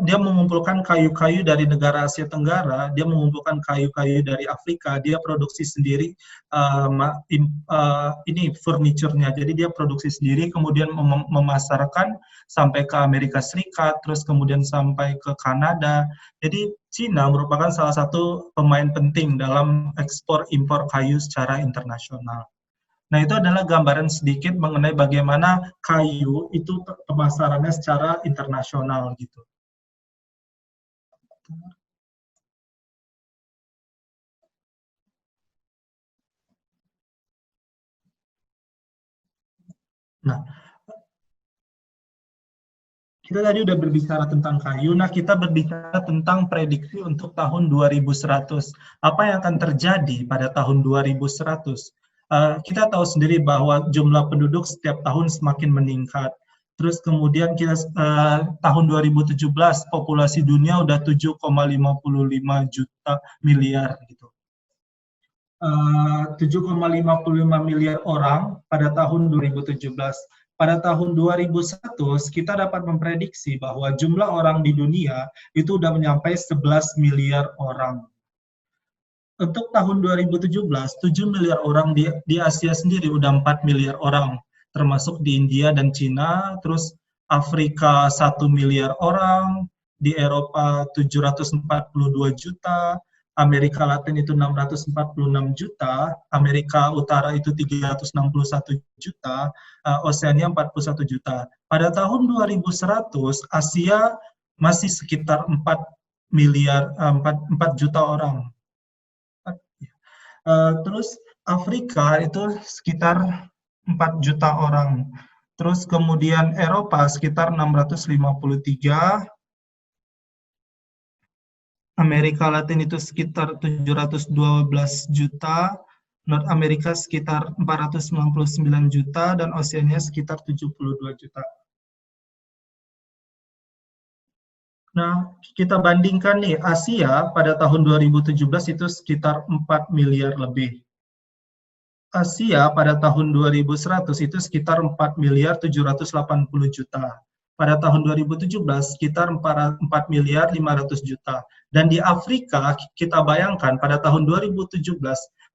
dia mengumpulkan kayu-kayu dari negara Asia Tenggara, dia mengumpulkan kayu-kayu dari Afrika, dia produksi sendiri ini furniturnya. Jadi dia produksi sendiri, kemudian memasarkan sampai ke Amerika Serikat, terus kemudian sampai ke Kanada. Jadi Cina merupakan salah satu pemain penting dalam ekspor impor kayu secara internasional. Nah, itu adalah gambaran sedikit mengenai bagaimana kayu itu pemasarannya secara internasional gitu. Nah, kita tadi udah berbicara tentang kayu, nah kita berbicara tentang prediksi untuk tahun 2100. Apa yang akan terjadi pada tahun 2100? Kita tahu sendiri bahwa jumlah penduduk setiap tahun semakin meningkat. Terus kemudian tahun 2017 populasi dunia udah 7,55 juta miliar gitu. 7,55 miliar orang pada tahun 2017. Pada tahun 2100 kita dapat memprediksi bahwa jumlah orang di dunia itu udah mencapai 11 miliar orang. Untuk tahun 2017, 7 miliar orang di Asia sendiri udah 4 miliar orang, termasuk di India dan Cina, terus Afrika 1 miliar orang, di Eropa 742 juta, Amerika Latin itu 646 juta, Amerika Utara itu 361 juta, Oseania 41 juta. Pada tahun 2100, Asia masih sekitar 4 juta orang. Terus Afrika itu sekitar 4 juta orang. Terus kemudian Eropa sekitar 653, Amerika Latin itu sekitar 712 juta, North Amerika sekitar 499 juta, dan Oceania sekitar 72 juta. Nah, kita bandingkan nih, Asia pada tahun 2017 itu sekitar 4 miliar lebih. Asia pada tahun 2100 itu sekitar 4 miliar 780 juta. Pada tahun 2017 sekitar 4 miliar 500 juta. Dan di Afrika kita bayangkan pada tahun 2017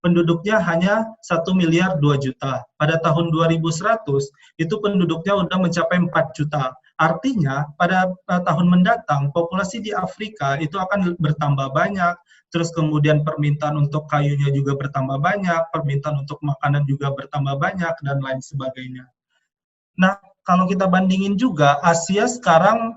penduduknya hanya 1 miliar 2 juta. Pada tahun 2100 itu penduduknya sudah mencapai 4 juta. Artinya pada tahun mendatang populasi di Afrika itu akan bertambah banyak, terus kemudian permintaan untuk kayunya juga bertambah banyak, permintaan untuk makanan juga bertambah banyak, dan lain sebagainya. Nah, kalau kita bandingin juga, Asia sekarang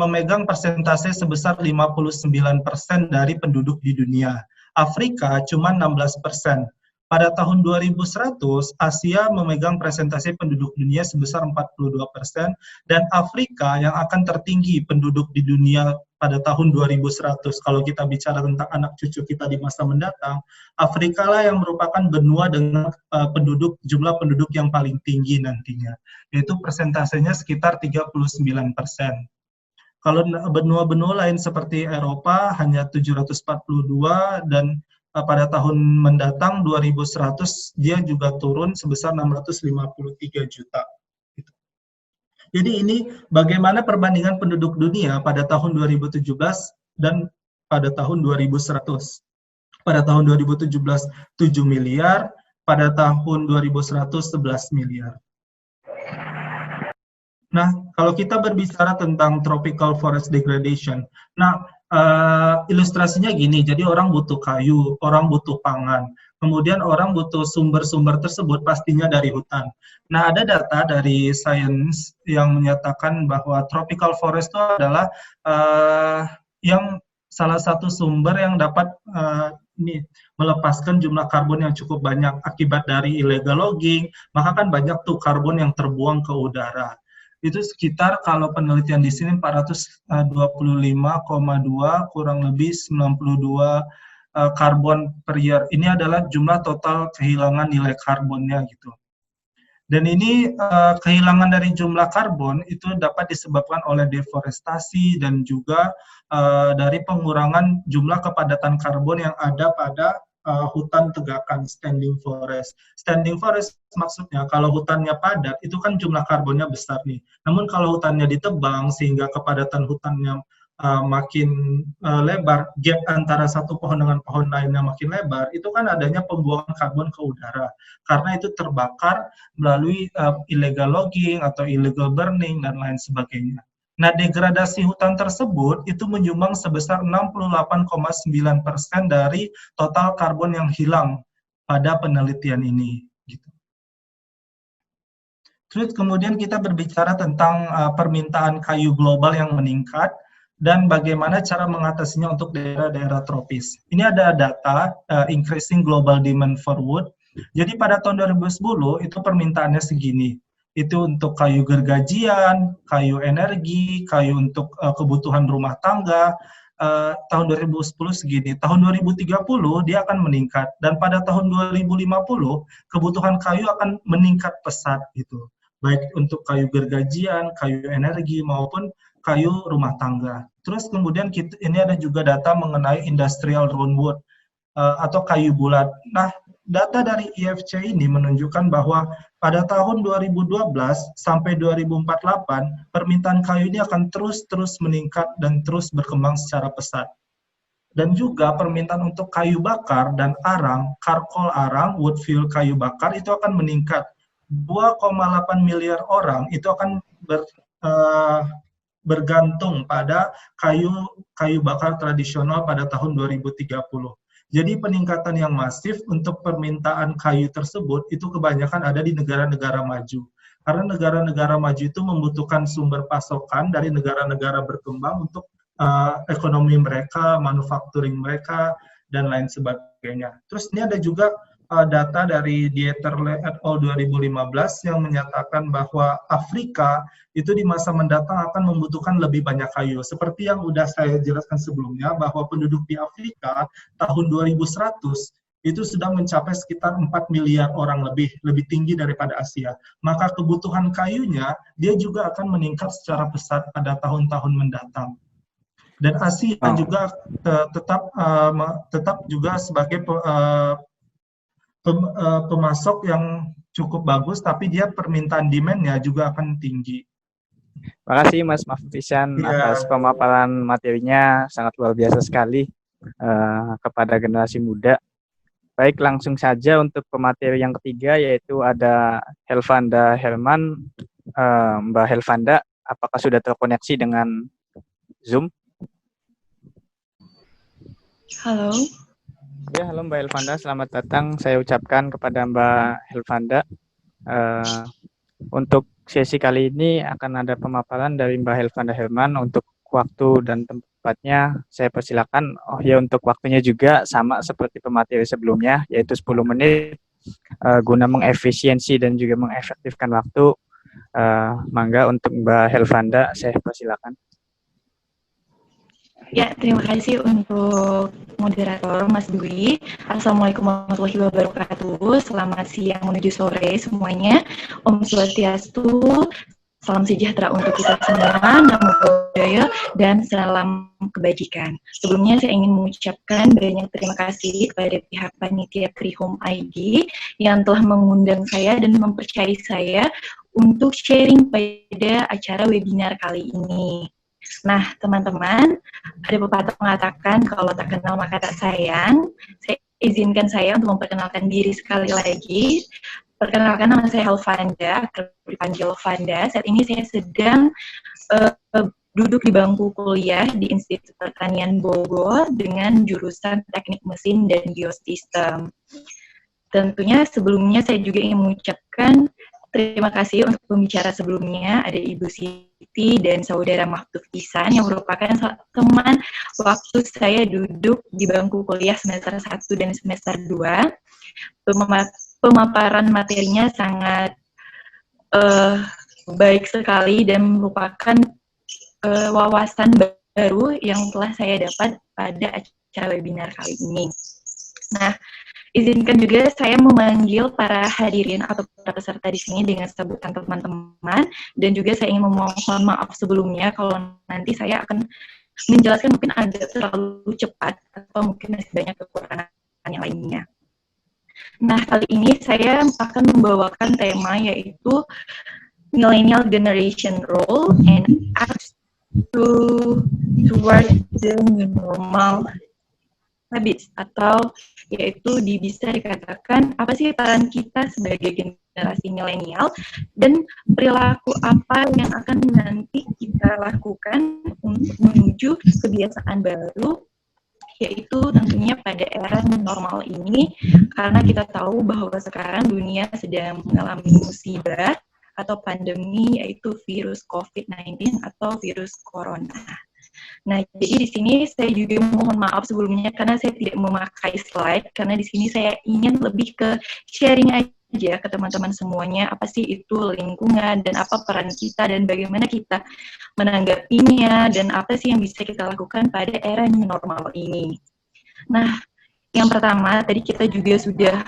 memegang persentase sebesar 59% dari penduduk di dunia. Afrika cuma 16%. Pada tahun 2100, Asia memegang persentase penduduk dunia sebesar 42%, dan Afrika yang akan tertinggi penduduk di dunia pada tahun 2100. Kalau kita bicara tentang anak cucu kita di masa mendatang, Afrika lah yang merupakan benua dengan jumlah penduduk yang paling tinggi nantinya, yaitu persentasenya sekitar 39%. Kalau benua-benua lain seperti Eropa hanya 742, dan pada tahun mendatang 2100 dia juga turun sebesar 653 juta. Jadi ini bagaimana perbandingan penduduk dunia pada tahun 2017 dan pada tahun 2100. Pada tahun 2017 7 miliar, pada tahun 2100 11 miliar. Nah, kalau kita berbicara tentang tropical forest degradation, nah ilustrasinya gini, jadi orang butuh kayu, orang butuh pangan, kemudian orang butuh sumber-sumber tersebut pastinya dari hutan. Nah, ada data dari Science yang menyatakan bahwa tropical forest itu adalah yang salah satu sumber yang dapat melepaskan jumlah karbon yang cukup banyak akibat dari illegal logging, maka kan banyak tuh karbon yang terbuang ke udara. Itu sekitar kalau penelitian di sini 425,2 kurang lebih 92 karbon per year. Ini adalah jumlah total kehilangan nilai karbonnya gitu. Dan ini kehilangan dari jumlah karbon itu dapat disebabkan oleh deforestasi dan juga dari pengurangan jumlah kepadatan karbon yang ada pada hutan tegakan standing forest. Standing forest maksudnya kalau hutannya padat itu kan jumlah karbonnya besar nih. Namun kalau hutannya ditebang sehingga kepadatan hutannya makin lebar, gap antara satu pohon dengan pohon lainnya makin lebar, itu kan adanya pembuangan karbon ke udara. Karena itu terbakar melalui illegal logging atau illegal burning dan lain sebagainya. Nah, degradasi hutan tersebut itu menyumbang sebesar 68,9% dari total karbon yang hilang pada penelitian ini. Gitu. Terus kemudian kita berbicara tentang permintaan kayu global yang meningkat dan bagaimana cara mengatasinya untuk daerah-daerah tropis. Ini ada data increasing global demand for wood. Jadi pada tahun 2010 itu permintaannya segini. Itu untuk kayu gergajian, kayu energi, kayu untuk kebutuhan rumah tangga. Tahun 2010 segini. Tahun 2030 dia akan meningkat. Dan pada tahun 2050 kebutuhan kayu akan meningkat pesat gitu. Baik untuk kayu gergajian, kayu energi maupun kayu rumah tangga. Terus kemudian ini ada juga data mengenai industrial roundwood atau kayu bulat. Nah, data dari IFC ini menunjukkan bahwa pada tahun 2012 sampai 2048 permintaan kayu ini akan terus meningkat dan terus berkembang secara pesat. Dan juga permintaan untuk kayu bakar dan arang, charcoal arang, wood fuel kayu bakar itu akan meningkat. 2,8 miliar orang itu akan bergantung pada kayu bakar tradisional pada tahun 2030. Jadi peningkatan yang masif untuk permintaan kayu tersebut itu kebanyakan ada di negara-negara maju. Karena negara-negara maju itu membutuhkan sumber pasokan dari negara-negara berkembang untuk ekonomi mereka, manufacturing mereka, dan lain sebagainya. Terus ini ada juga data dari Dieterle et al. 2015 yang menyatakan bahwa Afrika itu di masa mendatang akan membutuhkan lebih banyak kayu. Seperti yang sudah saya jelaskan sebelumnya, bahwa penduduk di Afrika tahun 2100 itu sudah mencapai sekitar 4 miliar orang lebih tinggi daripada Asia. Maka kebutuhan kayunya, dia juga akan meningkat secara pesat pada tahun-tahun mendatang. Dan Asia juga tetap juga sebagai pemasok yang cukup bagus, tapi dia permintaan demand-nya juga akan tinggi. Terima kasih Mas Mahfudz atas pemaparan materinya, sangat luar biasa sekali kepada generasi muda. Baik, langsung saja untuk pemateri yang ketiga, yaitu ada Helvanda Herman. Mbak Helvanda, apakah sudah terkoneksi dengan Zoom? Halo. Ya, halo Mbak Helvanda, selamat datang. Saya ucapkan kepada Mbak Helvanda. Untuk sesi kali ini akan ada pemaparan dari Mbak Helvanda Herman. Untuk waktu dan tempatnya saya persilakan. Oh ya, untuk waktunya juga sama seperti pemateri sebelumnya, yaitu 10 menit. Guna mengefisiensi dan juga mengefektifkan waktu, mangga untuk Mbak Helvanda, saya persilakan. Ya, terima kasih untuk moderator Mas Dwi. Assalamualaikum warahmatullahi wabarakatuh. Selamat siang menuju sore semuanya. Om Swastiastu, salam sejahtera untuk kita semua, namo buddhaya, dan salam kebajikan. Sebelumnya saya ingin mengucapkan banyak terima kasih kepada pihak panitia Trihome ID yang telah mengundang saya dan mempercayai saya untuk sharing pada acara webinar kali ini. Nah, teman-teman, ada pepatah mengatakan kalau tak kenal maka tak sayang. Izinkan saya untuk memperkenalkan diri sekali lagi. Perkenalkan, nama saya Helvanda, dipanggil Vanda. Saat ini saya sedang duduk di bangku kuliah di Institut Pertanian Bogor dengan jurusan Teknik Mesin dan Geosistem. Tentunya sebelumnya saya juga ingin mengucapkan terima kasih untuk pembicara sebelumnya, ada Ibu Siti dan Saudara Mahfudz Ihsan yang merupakan teman waktu saya duduk di bangku kuliah semester 1 dan semester 2. Pemaparan materinya sangat baik sekali dan merupakan wawasan baru yang telah saya dapat pada acara webinar kali ini. Nah, izinkan juga saya memanggil para hadirin atau para peserta di sini dengan sebutan teman-teman, dan juga saya ingin memohon maaf sebelumnya kalau nanti saya akan menjelaskan mungkin agak terlalu cepat atau mungkin masih banyak kekurangan yang lainnya. Nah, kali ini saya akan membawakan tema yaitu Millennial Generation Role and Acts toward the New Normal Habits, atau yaitu bisa dikatakan apa sih peran kita sebagai generasi milenial dan perilaku apa yang akan nanti kita lakukan untuk menuju kebiasaan baru, yaitu tentunya pada era normal ini, karena kita tahu bahwa sekarang dunia sedang mengalami musibah atau pandemi, yaitu virus COVID-19 atau virus corona. Nah, jadi di sini saya juga mohon maaf sebelumnya karena saya tidak memakai slide, karena di sini saya ingin lebih ke sharing aja ke teman-teman semuanya, apa sih itu lingkungan dan apa peran kita dan bagaimana kita menanggapinya dan apa sih yang bisa kita lakukan pada era new normal ini. Nah, yang pertama tadi kita juga sudah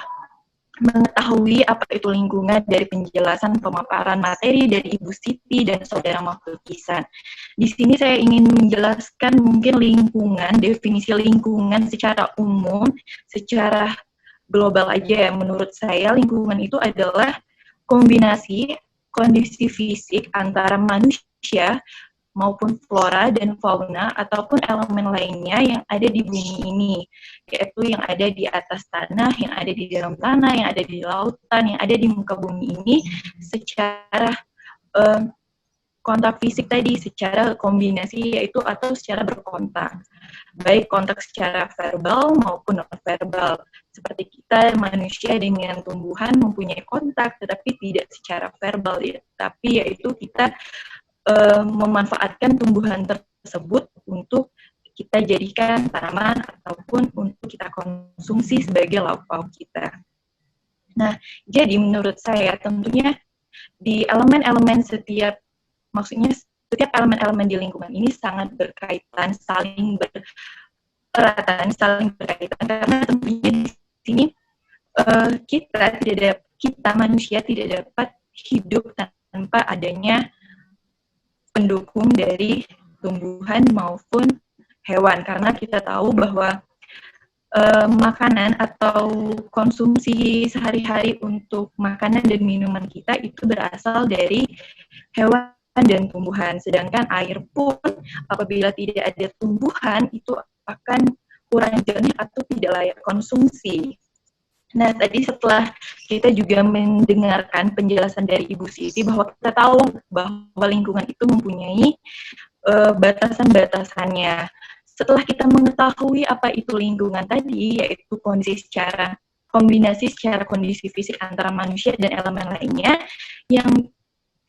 mengetahui apa itu lingkungan dari penjelasan pemaparan materi dari Ibu Siti dan Saudara Mahfudhisan. Di sini saya ingin menjelaskan mungkin lingkungan, definisi lingkungan secara umum, secara global aja ya. Menurut saya lingkungan itu adalah kombinasi kondisi fisik antara manusia maupun flora dan fauna ataupun elemen lainnya yang ada di bumi ini, yaitu yang ada di atas tanah, yang ada di dalam tanah, yang ada di lautan, yang ada di muka bumi ini secara kontak fisik tadi, secara kombinasi yaitu atau secara berkontak, baik kontak secara verbal maupun non-verbal. Seperti kita manusia dengan tumbuhan mempunyai kontak tetapi tidak secara verbal ya, tapi yaitu kita memanfaatkan tumbuhan tersebut untuk kita jadikan tanaman ataupun untuk kita konsumsi sebagai lauk pauk kita. Nah, jadi menurut saya tentunya di elemen-elemen setiap elemen-elemen di lingkungan ini sangat berkaitan, saling berkaitan, karena tentunya di sini kita manusia tidak dapat hidup tanpa adanya pendukung dari tumbuhan maupun hewan, karena kita tahu bahwa makanan atau konsumsi sehari-hari untuk makanan dan minuman kita itu berasal dari hewan dan tumbuhan, sedangkan air pun apabila tidak ada tumbuhan itu akan kurang jernih atau tidak layak konsumsi. Nah, tadi setelah kita juga mendengarkan penjelasan dari Ibu Siti bahwa kita tahu bahwa lingkungan itu mempunyai batasan-batasannya. Setelah kita mengetahui apa itu lingkungan tadi, yaitu kombinasi secara kondisi fisik antara manusia dan elemen lainnya, yang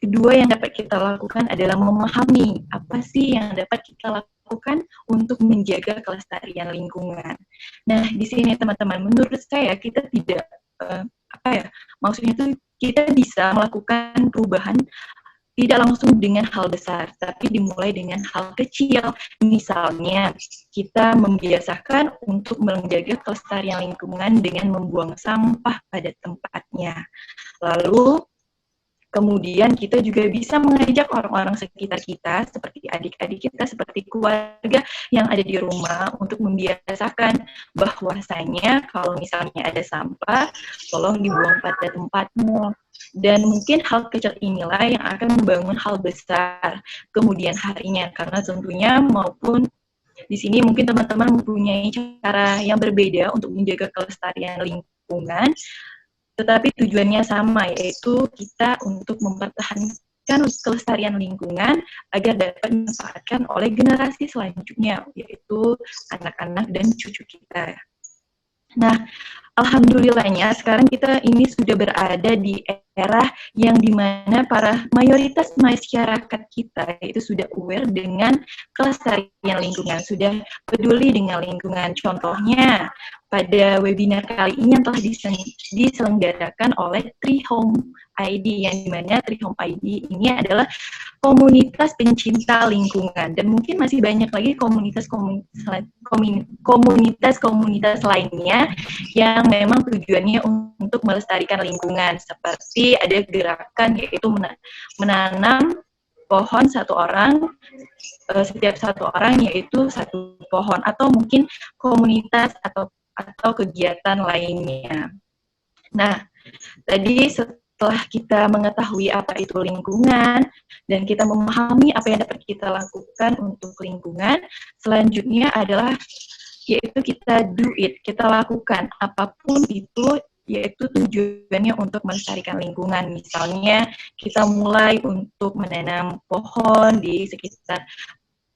kedua yang dapat kita lakukan adalah memahami apa sih yang dapat kita lakukan untuk menjaga kelestarian lingkungan. Nah, di sini teman-teman, menurut saya kita tidak maksudnya itu kita bisa melakukan perubahan tidak langsung dengan hal besar, tapi dimulai dengan hal kecil. Misalnya, kita membiasakan untuk menjaga kelestarian lingkungan dengan membuang sampah pada tempatnya. Lalu kemudian kita juga bisa mengajak orang-orang sekitar kita, seperti adik-adik kita, seperti keluarga yang ada di rumah, untuk membiasakan bahwasanya kalau misalnya ada sampah, tolong dibuang pada tempatnya. Dan mungkin hal kecil inilah yang akan membangun hal besar kemudian harinya, karena tentunya maupun di sini mungkin teman-teman mempunyai cara yang berbeda untuk menjaga kelestarian lingkungan, tetapi tujuannya sama, yaitu kita untuk mempertahankan kelestarian lingkungan agar dapat dimanfaatkan oleh generasi selanjutnya, yaitu anak-anak dan cucu kita. Nah, alhamdulillahnya sekarang kita ini sudah berada di era yang dimana para mayoritas masyarakat kita itu sudah aware dengan kelestarian lingkungan, sudah peduli dengan lingkungan. Contohnya, pada webinar kali ini yang telah diselenggarakan oleh Tree Home ID, yang dimana Tree Home ID ini adalah komunitas pencinta lingkungan, dan mungkin masih banyak lagi komunitas lainnya yang memang tujuannya untuk melestarikan lingkungan, seperti ada gerakan yaitu menanam pohon setiap satu orang yaitu satu pohon, atau mungkin komunitas atau atau kegiatan lainnya. Nah, tadi setelah kita mengetahui apa itu lingkungan dan kita memahami apa yang dapat kita lakukan untuk lingkungan, selanjutnya adalah yaitu kita do it, kita lakukan apapun itu, yaitu tujuannya untuk melestarikan lingkungan. Misalnya kita mulai untuk menanam pohon di sekitar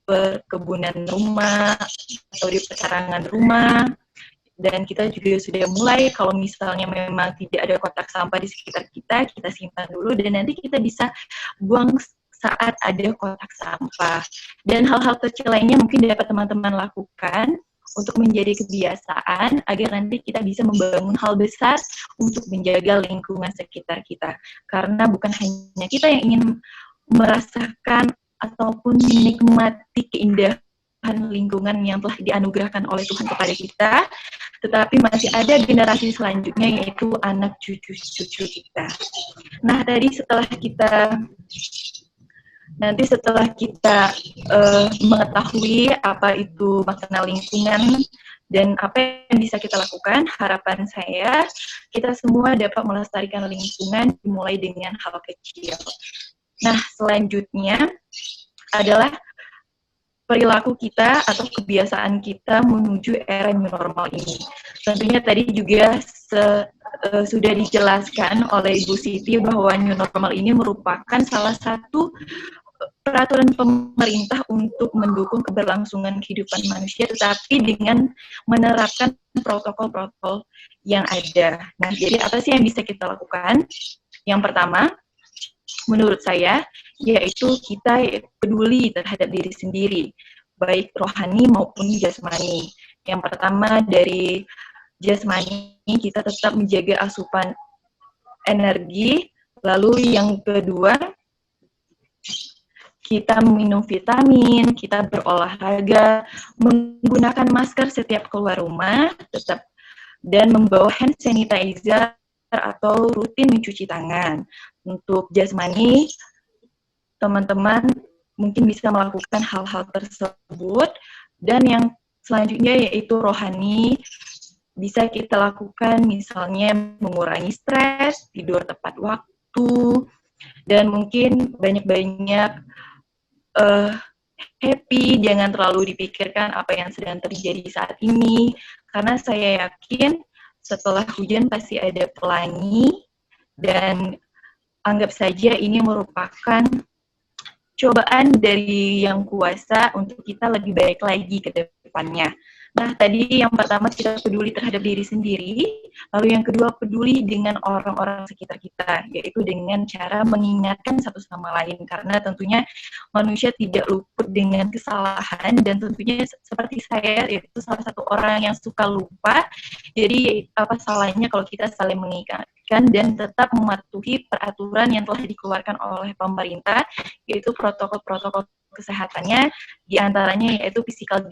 perkebunan rumah atau di pekarangan rumah. Dan kita juga sudah mulai, kalau misalnya memang tidak ada kotak sampah di sekitar kita, kita simpan dulu dan nanti kita bisa buang saat ada kotak sampah. Dan hal-hal kecil lainnya mungkin dapat teman-teman lakukan untuk menjadi kebiasaan agar nanti kita bisa membangun hal besar untuk menjaga lingkungan sekitar kita. Karena bukan hanya kita yang ingin merasakan ataupun menikmati keindahan lingkungan yang telah dianugerahkan oleh Tuhan kepada kita, tetapi masih ada generasi selanjutnya, yaitu anak cucu-cucu kita. Nah, tadi setelah kita mengetahui apa itu makna lingkungan dan apa yang bisa kita lakukan, harapan saya kita semua dapat melestarikan lingkungan dimulai dengan hal kecil. Nah, selanjutnya adalah perilaku kita atau kebiasaan kita menuju era new normal ini. Tentunya tadi juga sudah dijelaskan oleh Ibu Siti bahwa new normal ini merupakan salah satu peraturan pemerintah untuk mendukung keberlangsungan kehidupan manusia, tetapi dengan menerapkan protokol-protokol yang ada. Nah, jadi apa sih yang bisa kita lakukan? Yang pertama, menurut saya, yaitu kita peduli terhadap diri sendiri, baik rohani maupun jasmani. Yang pertama dari jasmani, kita tetap menjaga asupan energi. Lalu yang kedua, kita minum vitamin, kita berolahraga, menggunakan masker setiap keluar rumah, tetap dan membawa hand sanitizer atau rutin mencuci tangan. Untuk jasmani, teman-teman mungkin bisa melakukan hal-hal tersebut. Dan yang selanjutnya yaitu rohani, bisa kita lakukan misalnya mengurangi stres, tidur tepat waktu, dan mungkin banyak-banyak happy, jangan terlalu dipikirkan apa yang sedang terjadi saat ini, karena saya yakin setelah hujan pasti ada pelangi, dan anggap saja ini merupakan cobaan dari Yang Kuasa untuk kita lebih baik lagi ke depannya. Nah, tadi yang pertama kita peduli terhadap diri sendiri, lalu yang kedua peduli dengan orang-orang sekitar kita, yaitu dengan cara mengingatkan satu sama lain, karena tentunya manusia tidak luput dengan kesalahan, dan tentunya seperti saya, itu salah satu orang yang suka lupa, jadi apa salahnya kalau kita saling mengingatkan dan tetap mematuhi peraturan yang telah dikeluarkan oleh pemerintah, yaitu protokol-protokol kesehatannya, diantaranya yaitu physical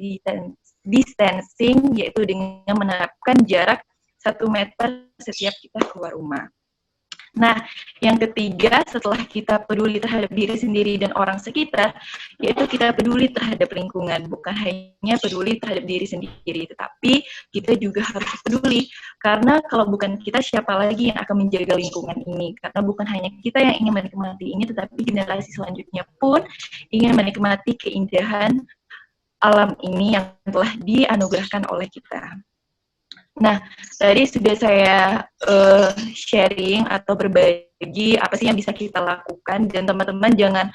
distancing, yaitu dengan menerapkan jarak 1 meter setiap kita keluar rumah. Nah, yang ketiga, setelah kita peduli terhadap diri sendiri dan orang sekitar, yaitu kita peduli terhadap lingkungan, bukan hanya peduli terhadap diri sendiri, tetapi kita juga harus peduli, karena kalau bukan kita, siapa lagi yang akan menjaga lingkungan ini? Karena bukan hanya kita yang ingin menikmati ini, tetapi generasi selanjutnya pun ingin menikmati keindahan alam ini yang telah dianugerahkan oleh kita. Nah, tadi sudah saya sharing atau berbagi apa sih yang bisa kita lakukan, dan teman-teman jangan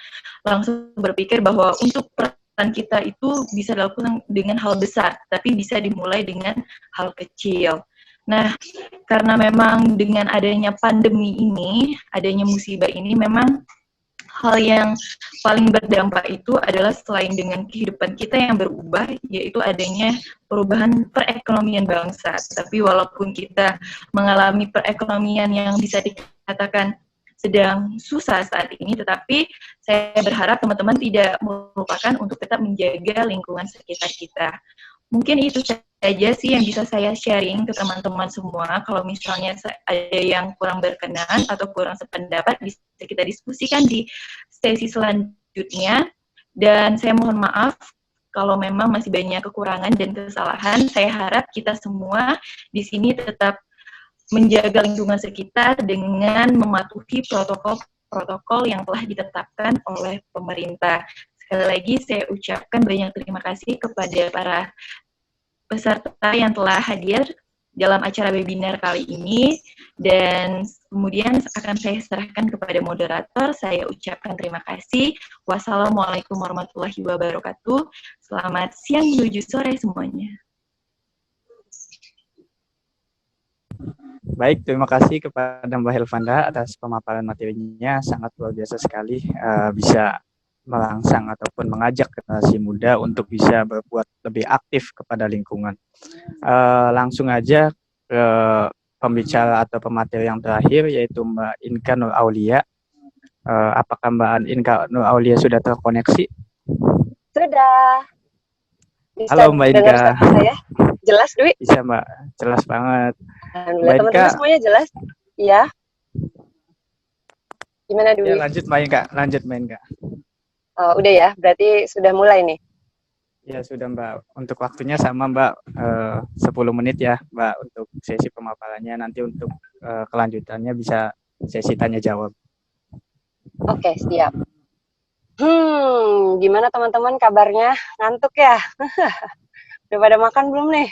langsung berpikir bahwa untuk peran kita itu bisa dilakukan dengan hal besar, tapi bisa dimulai dengan hal kecil. Nah, karena memang dengan adanya pandemi ini, adanya musibah ini, memang hal yang paling berdampak itu adalah selain dengan kehidupan kita yang berubah, yaitu adanya perubahan perekonomian bangsa. Tapi walaupun kita mengalami perekonomian yang bisa dikatakan sedang susah saat ini, tetapi saya berharap teman-teman tidak melupakan untuk tetap menjaga lingkungan sekitar kita. Mungkin itu saja sih yang bisa saya sharing ke teman-teman semua. Kalau misalnya ada yang kurang berkenan atau kurang sependapat, bisa kita diskusikan di sesi selanjutnya. Dan saya mohon maaf kalau memang masih banyak kekurangan dan kesalahan, saya harap kita semua di sini tetap menjaga lingkungan sekitar dengan mematuhi protokol-protokol yang telah ditetapkan oleh pemerintah. Sekali lagi saya ucapkan banyak terima kasih kepada para peserta yang telah hadir dalam acara webinar kali ini, dan kemudian akan saya serahkan kepada moderator. Saya ucapkan terima kasih. Wassalamualaikum warahmatullahi wabarakatuh. Selamat siang menuju sore semuanya. Baik, terima kasih kepada Mbak Helvanda atas pemaparan materinya, sangat luar biasa sekali, bisa merangsang ataupun mengajak generasi muda untuk bisa berbuat lebih aktif kepada lingkungan. Langsung aja ke pembicara atau pemateri yang terakhir, yaitu Mbak Inka Nur Aulia. Apakah Mbak Inka Nur Aulia sudah terkoneksi? Sudah. Bisa Halo Mbak dengar Inka. suara saya? Jelas, Dwi? Bisa Mbak, jelas banget. Alhamdulillah, Mbak teman-teman Inka. semuanya jelas? Iya. Gimana, Dwi? Ya, lanjut Mbak Inka, lanjut Mbak Inka. Oh, udah ya, berarti sudah mulai nih. Ya sudah Mbak, untuk waktunya sama Mbak, 10 menit ya Mbak untuk sesi pemaparannya, nanti untuk kelanjutannya bisa sesi tanya jawab. Oke, siap. Gimana teman-teman kabarnya? Ngantuk ya? Udah pada makan belum nih?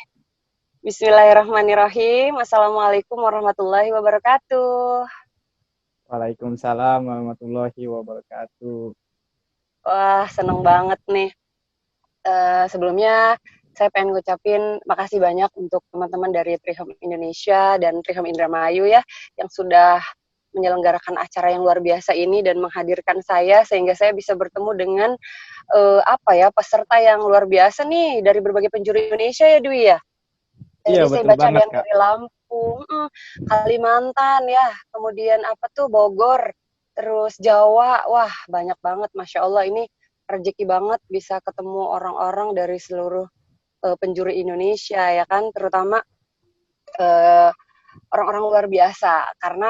Bismillahirrahmanirrahim. Assalamualaikum warahmatullahi wabarakatuh. Waalaikumsalam warahmatullahi wabarakatuh. Wah, seneng banget nih. Sebelumnya saya pengen ngucapin makasih banyak untuk teman-teman dari Trihome Indonesia dan Trihome Indramayu ya, yang sudah menyelenggarakan acara yang luar biasa ini dan menghadirkan saya sehingga saya bisa bertemu dengan peserta yang luar biasa nih dari berbagai penjuru Indonesia ya, Dwi ya. Jadi saya baca ada yang dari Lampung, Kalimantan ya, kemudian Bogor, terus Jawa. Wah, banyak banget, Masya Allah. Ini rezeki banget bisa ketemu orang-orang dari seluruh penjuru Indonesia ya kan, terutama orang-orang luar biasa, karena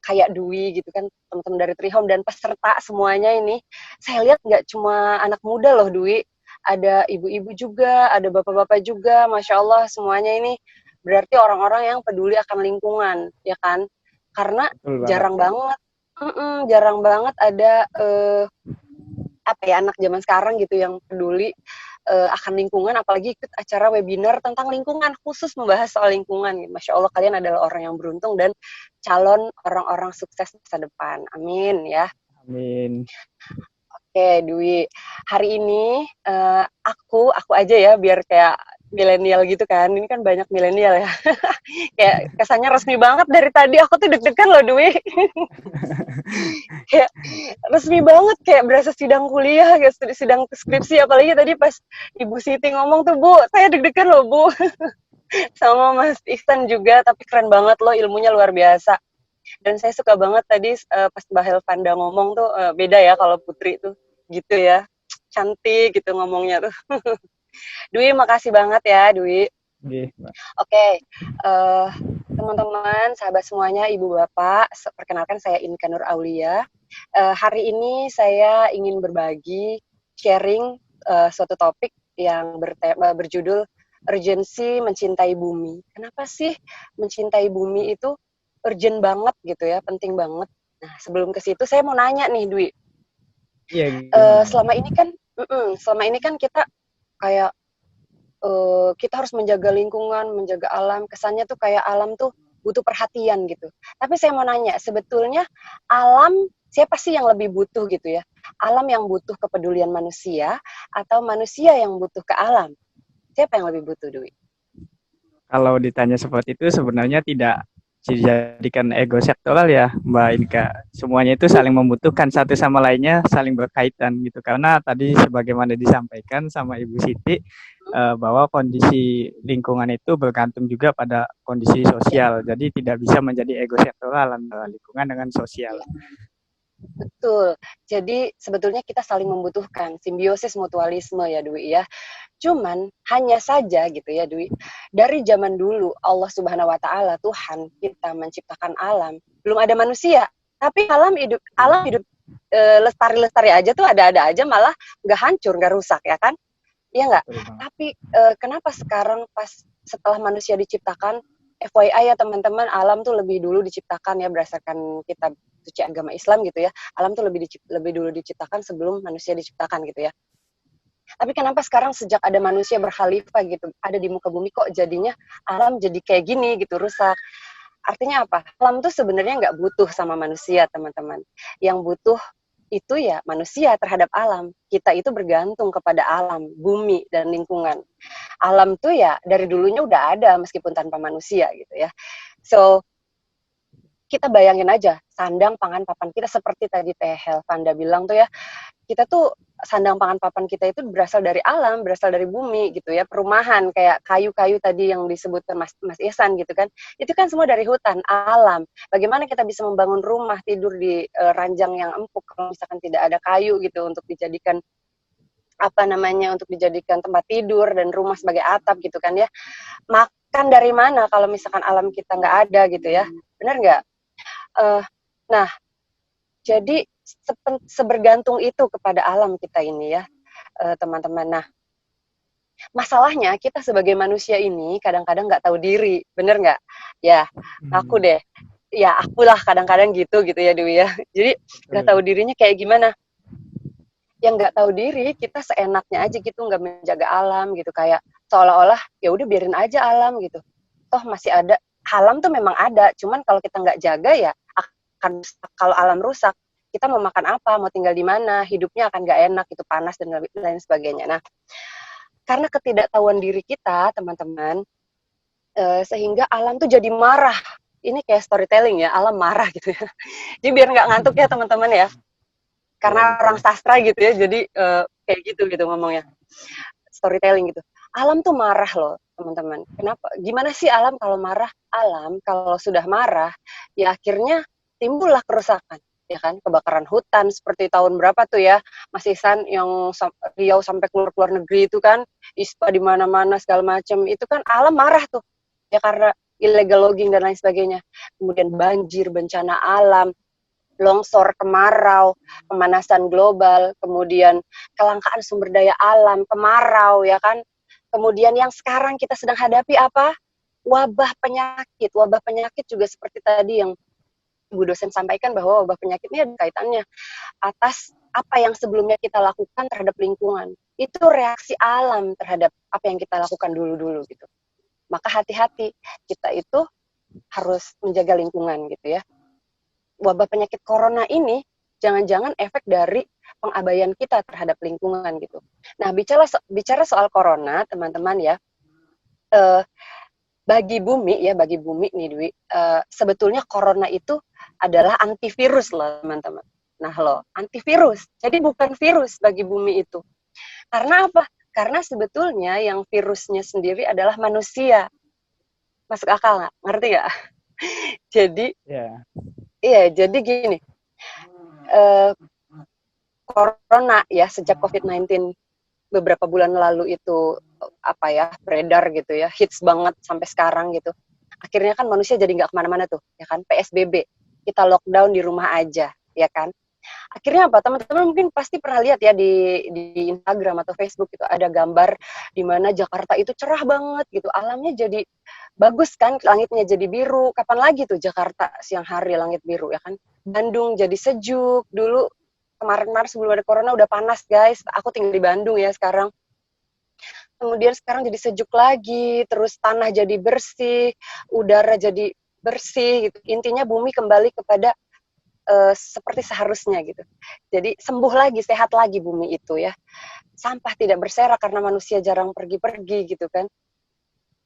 kayak Dwi gitu kan, teman-teman dari Trihome dan peserta semuanya ini, saya lihat nggak cuma anak muda loh, Dwi, ada ibu-ibu juga, ada bapak-bapak juga, Masya Allah, semuanya ini berarti orang-orang yang peduli akan lingkungan ya kan, karena jarang banget ada anak zaman sekarang gitu yang peduli akan lingkungan, apalagi ikut acara webinar tentang lingkungan, khusus membahas soal lingkungan. Masya Allah, kalian adalah orang yang beruntung dan calon orang-orang sukses masa depan. Amin ya. Amin. Oke, Dwi. Hari ini aku aja ya, biar kayak milenial gitu kan. Ini kan banyak milenial ya. Kayak kesannya resmi banget dari tadi. Aku tuh deg-degan loh, Dwi. Kayak resmi banget, kayak berasa sidang kuliah, kayak sidang skripsi. Apalagi tadi pas Ibu Siti ngomong tuh, Bu, saya deg-degan loh, Bu. Sama Mas Ihsan juga, tapi keren banget loh, ilmunya luar biasa. Dan saya suka banget tadi pas Mbak Helvanda ngomong tuh, beda ya kalau Putri tuh, gitu ya. Cantik gitu ngomongnya tuh. Dwi, makasih banget ya, Dwi. Oke, teman-teman, sahabat semuanya, Ibu Bapak, perkenalkan saya Inka Nur Aulia. Hari ini saya ingin berbagi, sharing suatu topik yang berjudul urgensi mencintai bumi. Kenapa sih mencintai bumi itu urgent banget gitu ya, penting banget. Nah, sebelum ke situ saya mau nanya nih, Dwi. Selama ini kan kita kayak kita harus menjaga lingkungan, menjaga alam. Kesannya tuh kayak alam tuh butuh perhatian gitu. Tapi saya mau nanya, sebetulnya alam siapa sih yang lebih butuh gitu ya? Alam yang butuh kepedulian manusia atau manusia yang butuh ke alam? Siapa yang lebih butuh, Dwi? Kalau ditanya seperti itu sebenarnya tidak dijadikan ego sektoral ya Mbak Inka. Semuanya itu saling membutuhkan, satu sama lainnya saling berkaitan gitu. Karena tadi sebagaimana disampaikan sama Ibu Siti, bahwa kondisi lingkungan itu bergantung juga pada kondisi sosial. Jadi tidak bisa menjadi ego sektoral antara lingkungan dengan sosial. Betul. Jadi sebetulnya kita saling membutuhkan, simbiosis mutualisme ya, Dwi ya. Cuman hanya saja gitu ya, Dwi, dari zaman dulu Allah Subhanahu wa taala, Tuhan kita menciptakan alam, belum ada manusia, tapi alam hidup lestari-lestari aja tuh, ada-ada aja, malah nggak hancur, nggak rusak ya kan. Iya nggak? Betul banget. Tapi kenapa sekarang pas setelah manusia diciptakan, FYI ya teman-teman, alam tuh lebih dulu diciptakan ya berdasarkan kitab suci agama Islam gitu ya. Alam tuh lebih dulu diciptakan sebelum manusia diciptakan gitu ya. Tapi kenapa sekarang sejak ada manusia berkhalifah gitu, ada di muka bumi kok jadinya alam jadi kayak gini gitu, rusak. Artinya apa? Alam tuh sebenarnya nggak butuh sama manusia, teman-teman. Yang butuh itu ya manusia terhadap alam. Kita itu bergantung kepada alam, bumi, dan lingkungan. Alam tuh ya dari dulunya udah ada meskipun tanpa manusia gitu ya. So, kita bayangin aja, sandang, pangan, papan kita seperti tadi Teh Helvanda bilang tuh ya, kita tuh sandang pangan papan kita itu berasal dari alam, berasal dari bumi gitu ya, perumahan kayak kayu-kayu tadi yang disebutkan Mas Ihsan gitu kan, itu kan semua dari hutan, alam. Bagaimana kita bisa membangun rumah tidur di ranjang yang empuk kalau misalkan tidak ada kayu gitu untuk dijadikan apa namanya, untuk dijadikan tempat tidur dan rumah sebagai atap gitu kan ya. Makan dari mana kalau misalkan alam kita nggak ada gitu ya, benar nggak? Nah, jadi sebergantung itu kepada alam kita ini ya, teman-teman. Nah, masalahnya kita sebagai manusia ini kadang-kadang nggak tahu diri, bener nggak? Ya, aku deh. Ya, akulah kadang-kadang gitu ya Dewi ya. Jadi nggak tahu dirinya kayak gimana. Yang nggak tahu diri, kita seenaknya aja gitu, nggak menjaga alam gitu, kayak seolah-olah ya udah biarin aja alam gitu. Toh masih ada, alam tuh memang ada, cuman kalau kita nggak jaga ya akan, kalau alam rusak, kita mau makan apa, mau tinggal di mana, hidupnya akan nggak enak, itu panas dan lain sebagainya. Nah, karena ketidaktahuan diri kita, teman-teman, sehingga alam tuh jadi marah. Ini kayak storytelling ya, alam marah gitu ya. Jadi biar nggak ngantuk ya teman-teman ya. Karena orang sastra gitu ya, jadi kayak gitu ngomongnya. Storytelling gitu. Alam tuh marah loh, teman-teman. Kenapa? Gimana sih alam kalau marah? Alam kalau sudah marah, ya akhirnya timbullah kerusakan, ya kan? Kebakaran hutan seperti tahun berapa tuh ya, Mas Ihsan, yang Riau sampai keluar negeri itu kan, ISPA di mana-mana segala macam. Itu kan alam marah tuh. Ya karena illegal logging dan lain sebagainya. Kemudian banjir, bencana alam, longsor, kemarau, pemanasan global, kemudian kelangkaan sumber daya alam, kemarau, ya kan. Kemudian yang sekarang kita sedang hadapi apa? Wabah penyakit. Wabah penyakit juga seperti tadi yang Ibu dosen sampaikan, bahwa wabah penyakit ini ada kaitannya atas apa yang sebelumnya kita lakukan terhadap lingkungan. Itu reaksi alam terhadap apa yang kita lakukan dulu-dulu gitu. Maka hati-hati, kita itu harus menjaga lingkungan gitu ya. Wabah penyakit corona ini jangan-jangan efek dari pengabaian kita terhadap lingkungan gitu. Nah, bicara soal corona, teman-teman ya, bagi bumi nih Dwi, sebetulnya corona itu adalah antivirus loh teman-teman. Nah loh, antivirus. Jadi bukan virus bagi bumi itu. Karena apa? Karena sebetulnya yang virusnya sendiri adalah manusia. Masuk akal nggak? Ngerti nggak? Jadi, iya, jadi gini, corona ya sejak COVID-19 beberapa bulan lalu itu beredar gitu ya, hits banget sampai sekarang gitu. Akhirnya kan manusia jadi nggak kemana-mana tuh, ya kan, PSBB, kita lockdown di rumah aja, ya kan. Akhirnya apa, teman-teman mungkin pasti pernah lihat ya di Instagram atau Facebook itu ada gambar di mana Jakarta itu cerah banget gitu, alamnya jadi bagus kan, langitnya jadi biru. Kapan lagi tuh Jakarta siang hari langit biru, ya kan. Bandung jadi sejuk, dulu kemarin sebelum ada corona udah panas guys, aku tinggal di Bandung ya sekarang. Kemudian sekarang jadi sejuk lagi, terus tanah jadi bersih, udara jadi bersih gitu. Intinya bumi kembali kepada seperti seharusnya gitu. Jadi sembuh lagi, sehat lagi bumi itu ya. Sampah tidak berserak karena manusia jarang pergi-pergi gitu kan.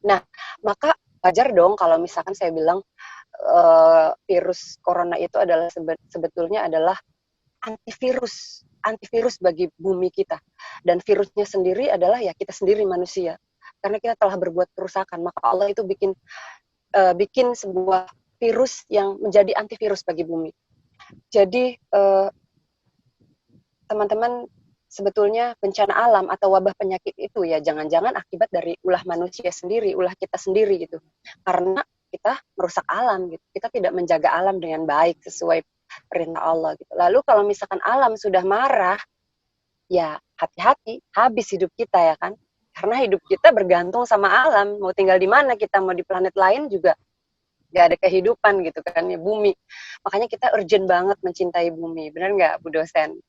Nah, maka wajar dong kalau misalkan saya bilang virus corona itu adalah sebetulnya adalah antivirus bagi bumi kita. Dan virusnya sendiri adalah ya kita sendiri manusia. Karena kita telah berbuat kerusakan, maka Allah itu bikin sebuah virus yang menjadi antivirus bagi bumi. Jadi teman-teman, sebetulnya bencana alam atau wabah penyakit itu ya jangan-jangan akibat dari ulah manusia sendiri, ulah kita sendiri gitu. Karena kita merusak alam gitu. Kita tidak menjaga alam dengan baik sesuai perintah Allah gitu. Lalu kalau misalkan alam sudah marah, ya hati-hati, habis hidup kita ya kan. Karena hidup kita bergantung sama alam, mau tinggal di mana kita, mau di planet lain juga nggak ada kehidupan gitu kan ya, bumi. Makanya kita urgent banget mencintai bumi, benar nggak Bu dosen?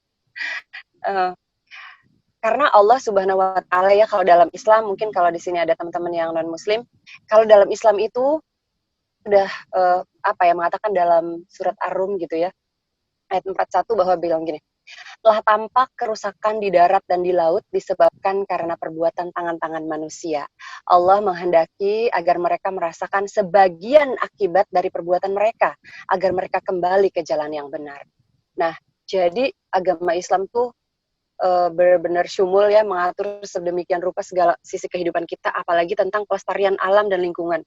Karena Allah Subhanahu wa Ta'ala ya, kalau dalam Islam, mungkin kalau di sini ada teman-teman yang non Muslim, kalau dalam Islam itu udah mengatakan dalam surat Ar-Rum gitu ya, ayat 41 bahwa bilang gini, telah tampak kerusakan di darat dan di laut disebabkan karena perbuatan tangan-tangan manusia. Allah menghendaki agar mereka merasakan sebagian akibat dari perbuatan mereka, agar mereka kembali ke jalan yang benar. Nah, jadi agama Islam tuh benar-benar syumul ya, mengatur sedemikian rupa segala sisi kehidupan kita, apalagi tentang pelestarian alam dan lingkungan.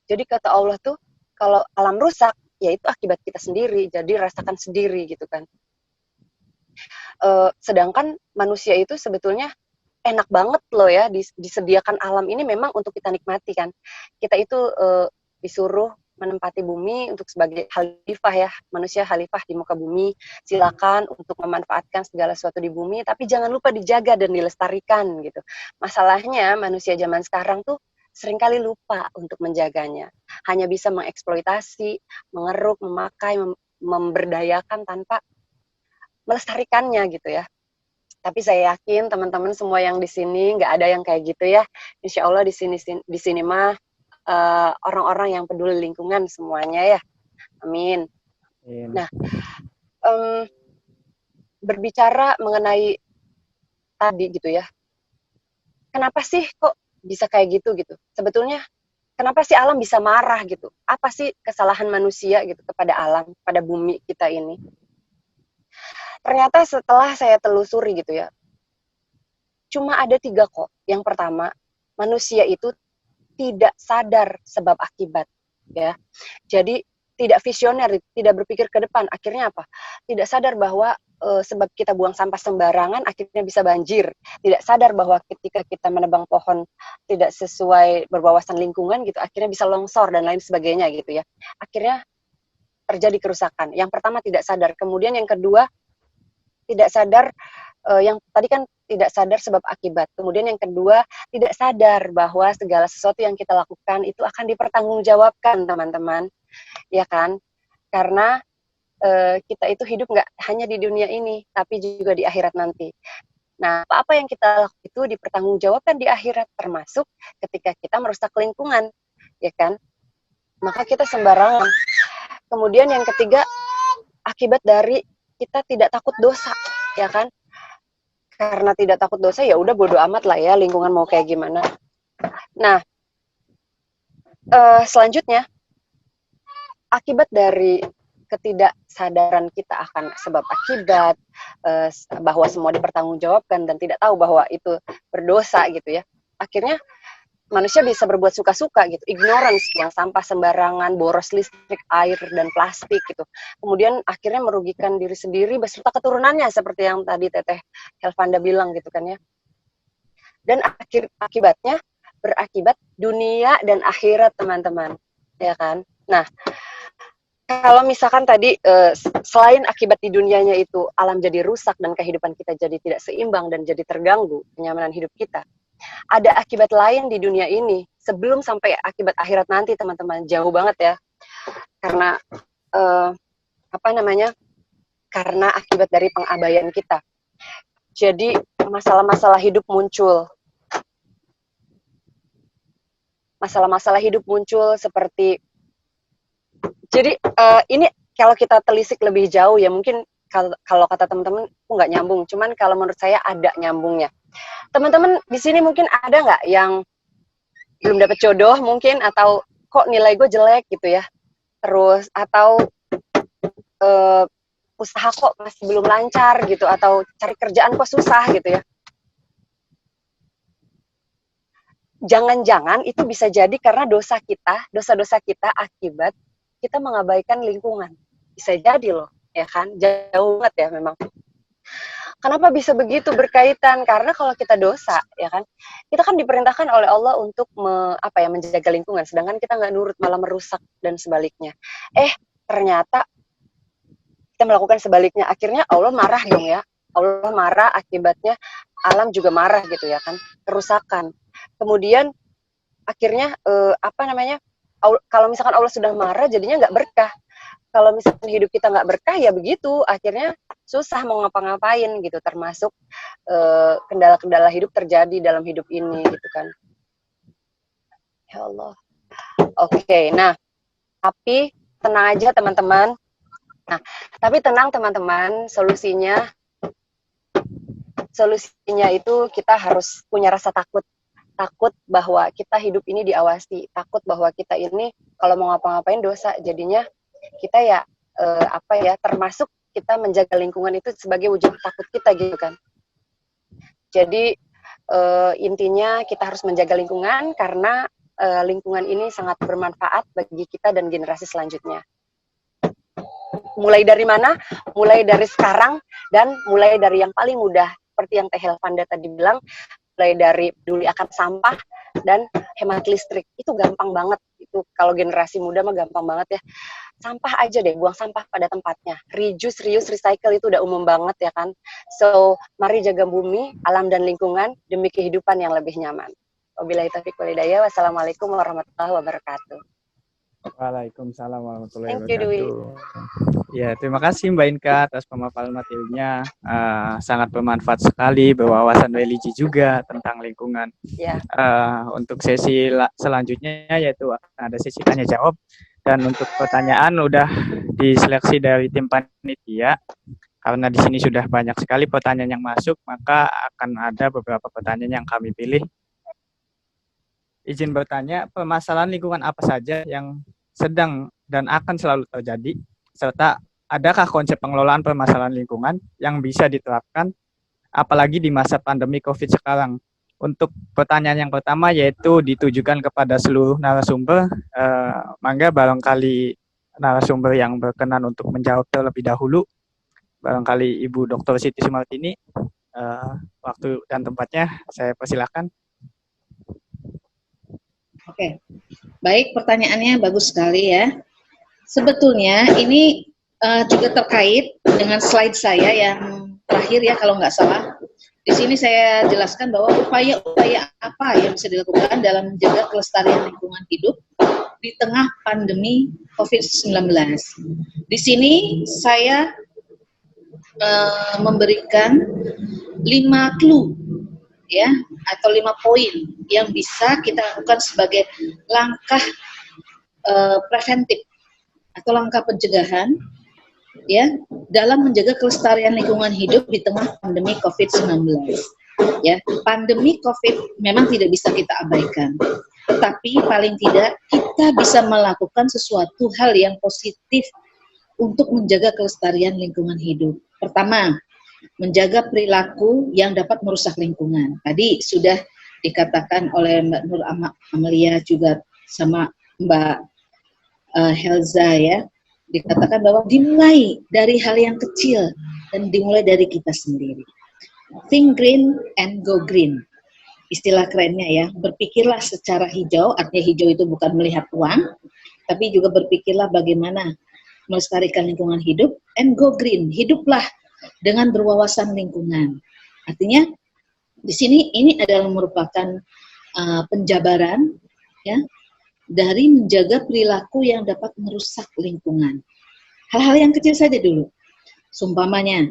Jadi kata Allah tuh, kalau alam rusak, ya itu akibat kita sendiri, jadi rasakan sendiri gitu kan. Sedangkan manusia itu sebetulnya enak banget loh ya, disediakan alam ini memang untuk kita nikmati kan. Kita itu disuruh menempati bumi untuk sebagai khalifah ya, manusia khalifah di muka bumi. Silakan untuk memanfaatkan segala sesuatu di bumi, tapi jangan lupa dijaga dan dilestarikan gitu. Masalahnya manusia zaman sekarang tuh seringkali lupa untuk menjaganya. Hanya bisa mengeksploitasi, mengeruk, memakai, memberdayakan tanpa melestarikannya gitu ya. Tapi saya yakin teman-teman semua yang di sini nggak ada yang kayak gitu ya. Insya Allah di sini mah orang-orang yang peduli lingkungan semuanya ya. Amin. Nah, berbicara mengenai tadi gitu ya. Kenapa sih kok bisa kayak gitu gitu? Sebetulnya kenapa sih alam bisa marah gitu? Apa sih kesalahan manusia gitu kepada alam, pada bumi kita ini? Ternyata setelah saya telusuri gitu ya, cuma ada 3 kok. Yang pertama, manusia itu tidak sadar sebab akibat, ya. Jadi tidak visioner, tidak berpikir ke depan. Akhirnya apa? Tidak sadar bahwa sebab kita buang sampah sembarangan, akhirnya bisa banjir. Tidak sadar bahwa ketika kita menebang pohon tidak sesuai berwawasan lingkungan gitu, akhirnya bisa longsor dan lain sebagainya gitu ya. Akhirnya terjadi kerusakan. Yang pertama tidak sadar. Kemudian yang kedua, tidak sadar, yang tadi kan tidak sadar sebab akibat. Kemudian yang kedua, tidak sadar bahwa segala sesuatu yang kita lakukan itu akan dipertanggungjawabkan, teman-teman. Ya kan? Karena kita itu hidup nggak hanya di dunia ini, tapi juga di akhirat nanti. Nah, apa yang kita lakukan itu dipertanggungjawabkan di akhirat, termasuk ketika kita merusak lingkungan. Ya kan? Maka kita sembarangan. Kemudian yang ketiga, akibat dari kita tidak takut dosa, ya kan? Karena tidak takut dosa, ya udah bodo amat lah ya, lingkungan mau kayak gimana. Nah, selanjutnya, akibat dari ketidaksadaran kita akan sebab akibat, bahwa semua dipertanggungjawabkan dan tidak tahu bahwa itu berdosa gitu ya. Akhirnya manusia bisa berbuat suka-suka gitu, ignorance, yang sampah sembarangan, boros listrik, air, dan plastik gitu. Kemudian akhirnya merugikan diri sendiri beserta keturunannya, seperti yang tadi Teteh Helvanda bilang gitu kan ya. Dan akibatnya berakibat dunia dan akhirat, teman-teman, ya kan. Nah, kalau misalkan tadi selain akibat di dunianya itu alam jadi rusak dan kehidupan kita jadi tidak seimbang dan jadi terganggu kenyamanan hidup kita, ada akibat lain di dunia ini sebelum sampai akibat akhirat nanti, teman-teman. Jauh banget ya. Karena karena akibat dari pengabaian kita. Jadi masalah-masalah hidup muncul. Masalah-masalah hidup muncul seperti, jadi ini kalau kita telisik lebih jauh ya, mungkin kalau kata teman-teman aku nggak nyambung, cuman kalau menurut saya ada nyambungnya. Teman-teman di sini mungkin ada nggak yang belum dapat jodoh mungkin, atau kok nilai gue jelek gitu ya, terus atau usaha kok masih belum lancar gitu, atau cari kerjaan kok susah gitu ya. Jangan-jangan itu bisa jadi karena dosa-dosa kita akibat kita mengabaikan lingkungan. Bisa jadi loh, ya kan? Jauh banget ya memang. Kenapa bisa begitu berkaitan? Karena kalau kita dosa, ya kan, kita kan diperintahkan oleh Allah untuk menjaga lingkungan, sedangkan kita nggak nurut, malah merusak dan sebaliknya. Ternyata kita melakukan sebaliknya, akhirnya Allah marah dong ya. Allah marah, akibatnya alam juga marah gitu ya kan, kerusakan. Kemudian akhirnya kalau misalkan Allah sudah marah jadinya nggak berkah. Kalau misalkan hidup kita nggak berkah ya begitu, akhirnya susah mau ngapa-ngapain gitu, termasuk kendala-kendala hidup terjadi dalam hidup ini gitu kan. Ya Allah. Oke, nah tapi tenang aja teman-teman. Nah, tapi tenang teman-teman, solusinya itu kita harus punya rasa takut. Takut bahwa kita hidup ini diawasi, takut bahwa kita ini kalau mau ngapa-ngapain dosa, jadinya kita ya termasuk kita menjaga lingkungan itu sebagai wujud takut kita gitu kan. Jadi intinya kita harus menjaga lingkungan karena lingkungan ini sangat bermanfaat bagi kita dan generasi selanjutnya. Mulai dari mana? Mulai dari sekarang dan mulai dari yang paling mudah seperti yang Teh Helvanda tadi bilang, mulai dari peduli akan sampah dan hemat listrik. Itu gampang banget. Itu kalau generasi muda mah gampang banget ya. Sampah aja deh, buang sampah pada tempatnya. Reuse, recycle itu udah umum banget ya kan. So, mari jaga bumi, alam dan lingkungan demi kehidupan yang lebih nyaman. Wabillahi taufiq wal hidayah. Wassalamualaikum warahmatullahi wabarakatuh. Waalaikumsalam warahmatullahi Thank you, Dwi. wabarakatuh. Ya, terima kasih Mbak Inka atas pemaparan materinya. Sangat bermanfaat sekali, berwawasan religi juga tentang lingkungan. Ya. Untuk sesi selanjutnya yaitu akan ada sesi tanya jawab, dan untuk pertanyaan udah diseleksi dari tim panitia. Karena di sini sudah banyak sekali pertanyaan yang masuk, maka akan ada beberapa pertanyaan yang kami pilih. Izin bertanya, permasalahan lingkungan apa saja yang sedang dan akan selalu terjadi, serta adakah konsep pengelolaan permasalahan lingkungan yang bisa diterapkan, apalagi di masa pandemi COVID sekarang? Untuk pertanyaan yang pertama yaitu ditujukan kepada seluruh narasumber. Mangga barangkali narasumber yang berkenan untuk menjawab terlebih dahulu. Barangkali Ibu Dr. Siti Sumartini, waktu dan tempatnya saya persilakan. Oke, baik, pertanyaannya bagus sekali ya. Sebetulnya ini juga terkait dengan slide saya yang terakhir ya kalau nggak salah. Di sini saya jelaskan bahwa upaya-upaya apa yang bisa dilakukan dalam menjaga kelestarian lingkungan hidup di tengah pandemi COVID-19. Di sini saya memberikan 5 clue ya, atau 5 poin yang bisa kita lakukan sebagai langkah preventif atau langkah pencegahan ya dalam menjaga kelestarian lingkungan hidup di tengah pandemi COVID-19. Ya, pandemi COVID memang tidak bisa kita abaikan, tetapi paling tidak kita bisa melakukan sesuatu hal yang positif untuk menjaga kelestarian lingkungan hidup. Pertama, menjaga perilaku yang dapat merusak lingkungan. Tadi sudah dikatakan oleh Mbak Nur Amalia juga sama Mbak Helza ya, dikatakan bahwa dimulai dari hal yang kecil dan dimulai dari kita sendiri. Think green and go green. Istilah kerennya ya, berpikirlah secara hijau, artinya hijau itu bukan melihat uang, tapi juga berpikirlah bagaimana melestarikan lingkungan hidup, and go green, hiduplah dengan berwawasan lingkungan. Artinya di sini ini adalah merupakan penjabaran ya dari menjaga perilaku yang dapat merusak lingkungan. Hal-hal yang kecil saja dulu. Sumpamanya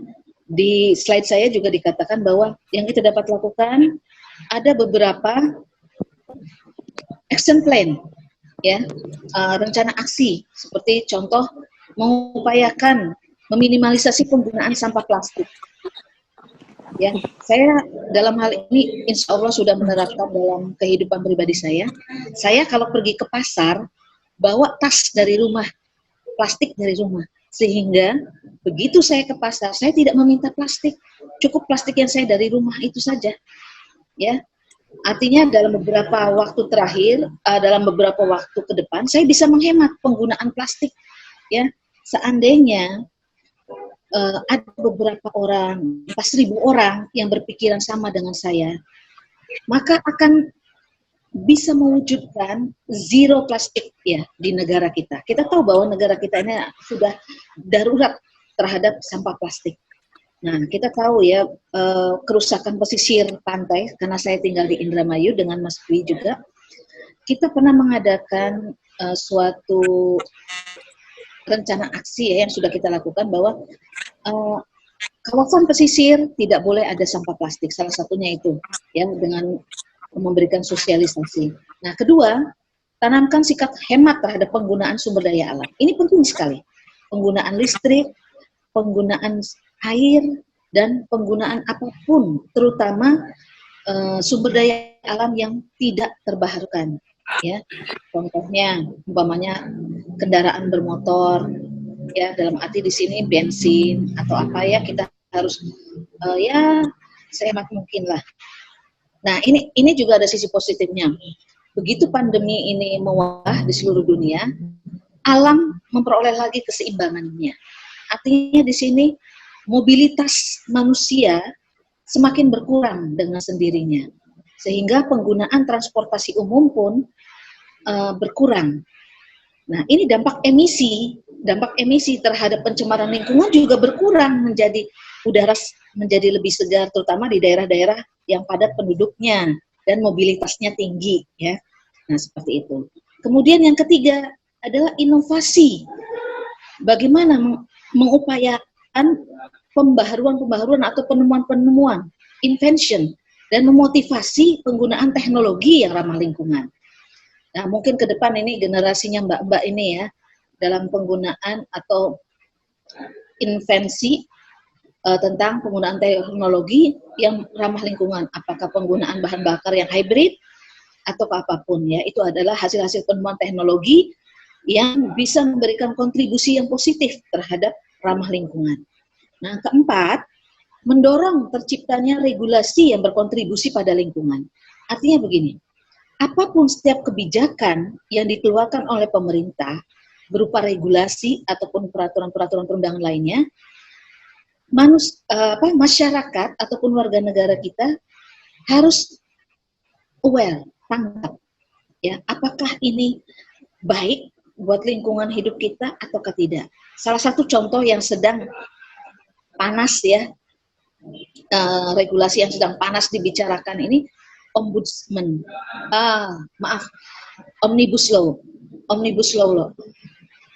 di slide saya juga dikatakan bahwa yang kita dapat lakukan ada beberapa action plan ya, rencana aksi seperti contoh mengupayakan meminimalisasi penggunaan sampah plastik. Ya, saya dalam hal ini insya Allah sudah menerapkan dalam kehidupan pribadi saya. Saya kalau pergi ke pasar bawa tas dari rumah, plastik dari rumah, sehingga begitu saya ke pasar saya tidak meminta plastik, cukup plastik yang saya dari rumah itu saja. Ya, artinya dalam beberapa waktu terakhir, dalam beberapa waktu ke depan saya bisa menghemat penggunaan plastik. Ya, seandainya ada beberapa orang, 4.000 orang yang berpikiran sama dengan saya, maka akan bisa mewujudkan zero plastik ya di negara kita. Kita tahu bahwa negara kita ini sudah darurat terhadap sampah plastik. Nah, kita tahu ya kerusakan pesisir pantai, karena saya tinggal di Indramayu dengan Mas Dwi juga, kita pernah mengadakan suatu rencana aksi ya yang sudah kita lakukan bahwa kawasan pesisir tidak boleh ada sampah plastik, salah satunya itu ya dengan memberikan sosialisasi. Nah, kedua, tanamkan sikap hemat terhadap penggunaan sumber daya alam. Ini penting sekali. Penggunaan listrik, penggunaan air, dan penggunaan apapun, terutama sumber daya alam yang tidak terbaharkan. Ya, contohnya, umpamanya kendaraan bermotor, ya dalam arti di sini bensin atau apa ya kita harus ya sehemat mungkin lah. Nah, ini juga ada sisi positifnya. Begitu pandemi ini mewabah di seluruh dunia, alam memperoleh lagi keseimbangannya. Artinya di sini mobilitas manusia semakin berkurang dengan sendirinya, sehingga penggunaan transportasi umum pun berkurang. Nah, ini dampak emisi terhadap pencemaran lingkungan juga berkurang, menjadi udara menjadi lebih segar, terutama di daerah-daerah yang padat penduduknya dan mobilitasnya tinggi, ya. Nah, seperti itu. Kemudian yang ketiga adalah inovasi. Bagaimana mengupayakan pembaharuan atau penemuan-penemuan, invention, dan memotivasi penggunaan teknologi yang ramah lingkungan. Nah, mungkin ke depan ini generasinya mbak-mbak ini ya, dalam penggunaan atau invensi tentang penggunaan teknologi yang ramah lingkungan, apakah penggunaan bahan bakar yang hybrid atau apapun ya, itu adalah hasil-hasil penemuan teknologi yang bisa memberikan kontribusi yang positif terhadap ramah lingkungan. Nah, keempat, mendorong terciptanya regulasi yang berkontribusi pada lingkungan. Artinya begini, apapun setiap kebijakan yang dikeluarkan oleh pemerintah berupa regulasi ataupun peraturan-peraturan perundangan lainnya, masyarakat ataupun warga negara kita harus aware, tanggap, ya, apakah ini baik buat lingkungan hidup kita ataukah tidak. Salah satu contoh yang sedang panas ya, regulasi yang sedang panas dibicarakan ini ombudsman, omnibus law.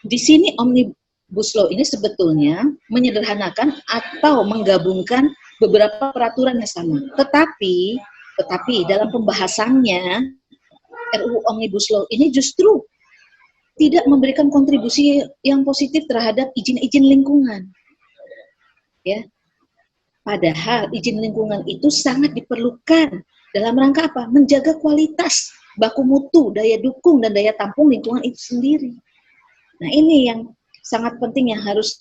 Di sini omnibus law ini sebetulnya menyederhanakan atau menggabungkan beberapa peraturan yang sama. Tetapi dalam pembahasannya RUU Omnibus Law ini justru tidak memberikan kontribusi yang positif terhadap izin-izin lingkungan. Ya. Padahal izin lingkungan itu sangat diperlukan dalam rangka apa? Menjaga kualitas, baku mutu, daya dukung dan daya tampung lingkungan itu sendiri. Nah, ini yang sangat penting yang harus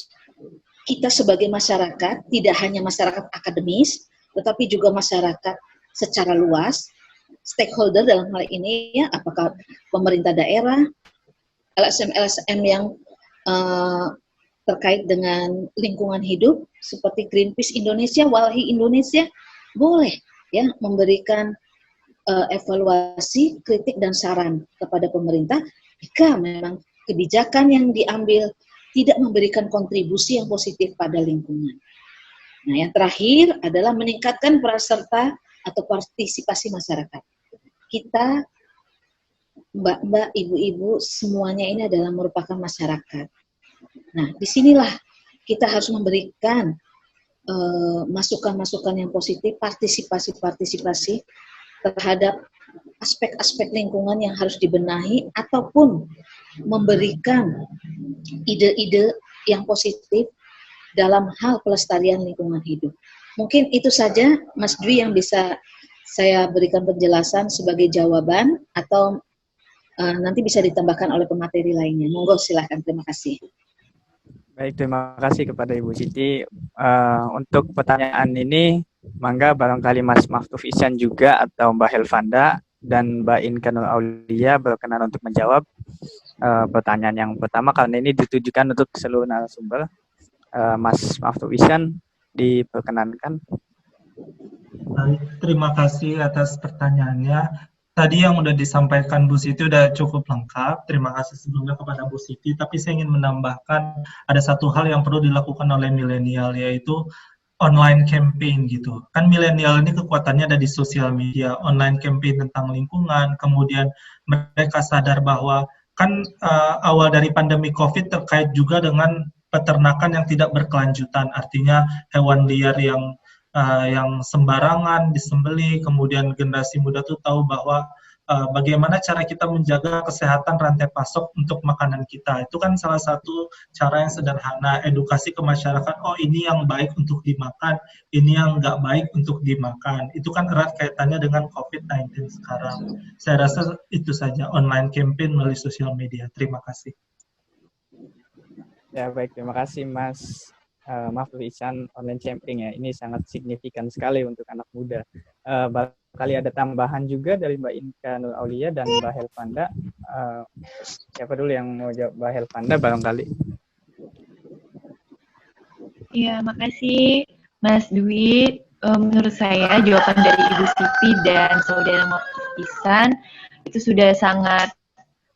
kita sebagai masyarakat, tidak hanya masyarakat akademis, tetapi juga masyarakat secara luas, stakeholder dalam hal ini ya, apakah pemerintah daerah, LSM yang terkait dengan lingkungan hidup seperti Greenpeace Indonesia, Walhi Indonesia, boleh ya memberikan evaluasi, kritik dan saran kepada pemerintah jika memang kebijakan yang diambil tidak memberikan kontribusi yang positif pada lingkungan. Nah, yang terakhir adalah meningkatkan peran-serta atau partisipasi masyarakat. Kita, mbak-mbak, ibu-ibu, semuanya ini adalah merupakan masyarakat. Nah, disinilah kita harus memberikan masukan-masukan yang positif, partisipasi terhadap aspek-aspek lingkungan yang harus dibenahi ataupun memberikan ide-ide yang positif dalam hal pelestarian lingkungan hidup. Mungkin itu saja, Mas Dwi, yang bisa saya berikan penjelasan sebagai jawaban atau nanti bisa ditambahkan oleh pemateri lainnya. Monggo, silakan. Terima kasih. Baik, terima kasih kepada Ibu Siti. Untuk pertanyaan ini, mangga barangkali Mas Maftuf Ihsan juga atau Mbak Helvanda dan Mbak Inka Nur Aulia berkenan untuk menjawab pertanyaan yang pertama, karena ini ditujukan untuk seluruh narasumber. Mas Maftuf Ihsan, diperkenankan. Baik, terima kasih atas pertanyaannya. Tadi yang sudah disampaikan Bu Siti sudah cukup lengkap. Terima kasih sebelumnya kepada Bu Siti. Tapi saya ingin menambahkan ada satu hal yang perlu dilakukan oleh milenial, yaitu online campaign gitu. Kan milenial ini kekuatannya ada di sosial media, online campaign tentang lingkungan, kemudian mereka sadar bahwa kan awal dari pandemi COVID terkait juga dengan peternakan yang tidak berkelanjutan, artinya hewan liar yang sembarangan disembeli, kemudian generasi muda tuh tahu bahwa bagaimana cara kita menjaga kesehatan rantai pasok untuk makanan kita. Itu kan salah satu cara yang sederhana, edukasi ke masyarakat, oh ini yang baik untuk dimakan, ini yang nggak baik untuk dimakan. Itu kan erat kaitannya dengan COVID-19 sekarang. Saya rasa itu saja, online campaign melalui sosial media. Terima kasih. Ya baik, terima kasih Mas Mahfuz Ihsan. Online campaign ya, ini sangat signifikan sekali untuk anak muda. Barangkali ada tambahan juga dari Mbak Inka Nur Aulia dan Mbak Helvanda. Siapa dulu yang mau jawab? Mbak Helvanda barangkali. Ya, makasih Mas Dwi. Menurut saya jawaban dari Ibu Siti dan Saudara Mahfuz Ihsan itu sudah sangat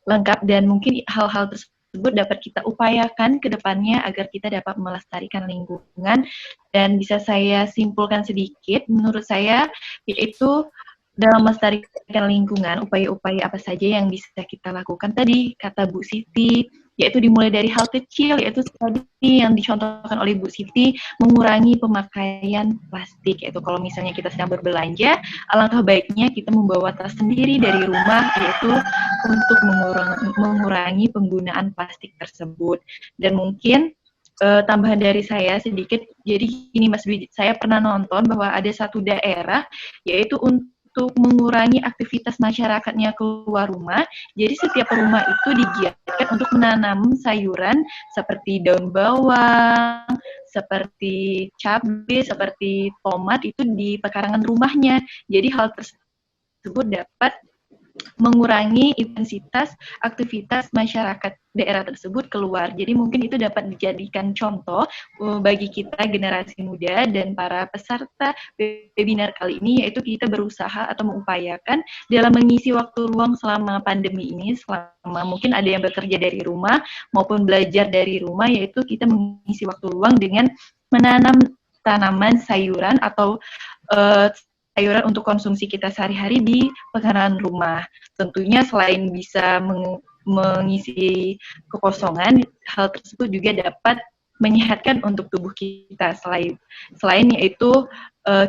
lengkap dan mungkin hal-hal tersebut dapat kita upayakan ke depannya agar kita dapat melestarikan lingkungan. Dan bisa saya simpulkan sedikit, menurut saya yaitu dalam melestarikan lingkungan, upaya-upaya apa saja yang bisa kita lakukan tadi, kata Bu Siti, yaitu dimulai dari hal kecil, yaitu tadi yang dicontohkan oleh Bu Siti, mengurangi pemakaian plastik. Yaitu kalau misalnya kita sedang berbelanja, alangkah baiknya kita membawa tas sendiri dari rumah, yaitu untuk mengurangi penggunaan plastik tersebut. Dan mungkin tambahan dari saya sedikit, jadi gini Mas Dwi, saya pernah nonton bahwa ada satu daerah, yaitu untuk mengurangi aktivitas masyarakatnya keluar rumah. Jadi setiap rumah itu digiatkan untuk menanam sayuran seperti daun bawang, seperti cabai, seperti tomat itu di pekarangan rumahnya. Jadi hal tersebut dapat mengurangi intensitas aktivitas masyarakat daerah tersebut keluar. Jadi mungkin itu dapat dijadikan contoh bagi kita generasi muda dan para peserta webinar kali ini, yaitu kita berusaha atau mengupayakan dalam mengisi waktu luang selama pandemi ini, selama mungkin ada yang bekerja dari rumah maupun belajar dari rumah, yaitu kita mengisi waktu luang dengan menanam tanaman sayuran atau sayuran untuk konsumsi kita sehari-hari di pekarangan rumah. Tentunya selain bisa mengisi kekosongan, hal tersebut juga dapat menyehatkan untuk tubuh kita. Selain yaitu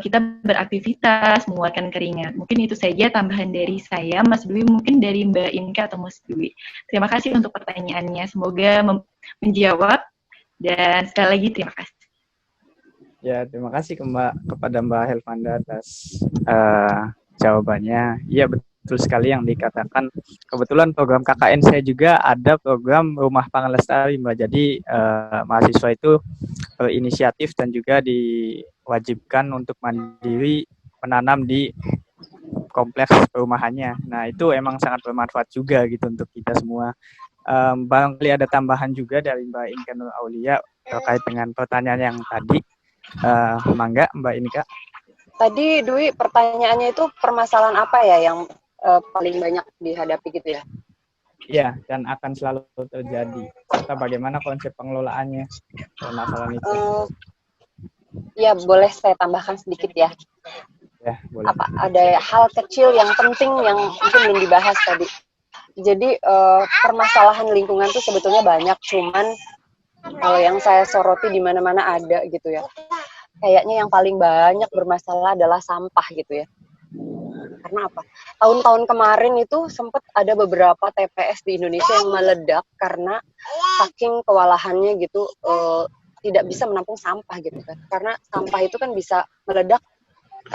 kita beraktivitas, mengeluarkan keringat. Mungkin itu saja tambahan dari saya, Mas Dwi. Mungkin dari Mbak Inka atau Mas Dwi. Terima kasih untuk pertanyaannya. Semoga menjawab. Dan sekali lagi terima kasih. Ya, terima kasih kepada Mbak Helvanda atas jawabannya. Iya, betul sekali yang dikatakan. Kebetulan program KKN saya juga ada program Rumah Pangan Lestari, Mbak. Jadi mahasiswa itu berinisiatif dan juga diwajibkan untuk mandiri menanam di kompleks perumahannya. Nah, itu emang sangat bermanfaat juga gitu untuk kita semua. Barangkali ada tambahan juga dari Mbak Inka Nur Aulia terkait dengan pertanyaan yang tadi. Mangga Mbak Inka. Tadi Dwi pertanyaannya itu permasalahan apa ya yang paling banyak dihadapi gitu ya? Iya, dan akan selalu terjadi. Serta bagaimana konsep pengelolaannya permasalahan itu? Ya, boleh saya tambahkan sedikit ya. Ya, boleh. Ada hal kecil yang penting yang mungkin belum dibahas tadi. Jadi permasalahan lingkungan itu sebetulnya banyak, cuman kalau yang saya soroti di mana-mana ada gitu ya. Kayaknya yang paling banyak bermasalah adalah sampah gitu ya. Karena apa? Tahun-tahun kemarin itu sempat ada beberapa TPS di Indonesia yang meledak karena saking kewalahannya gitu tidak bisa menampung sampah gitu kan. Karena sampah itu kan bisa meledak,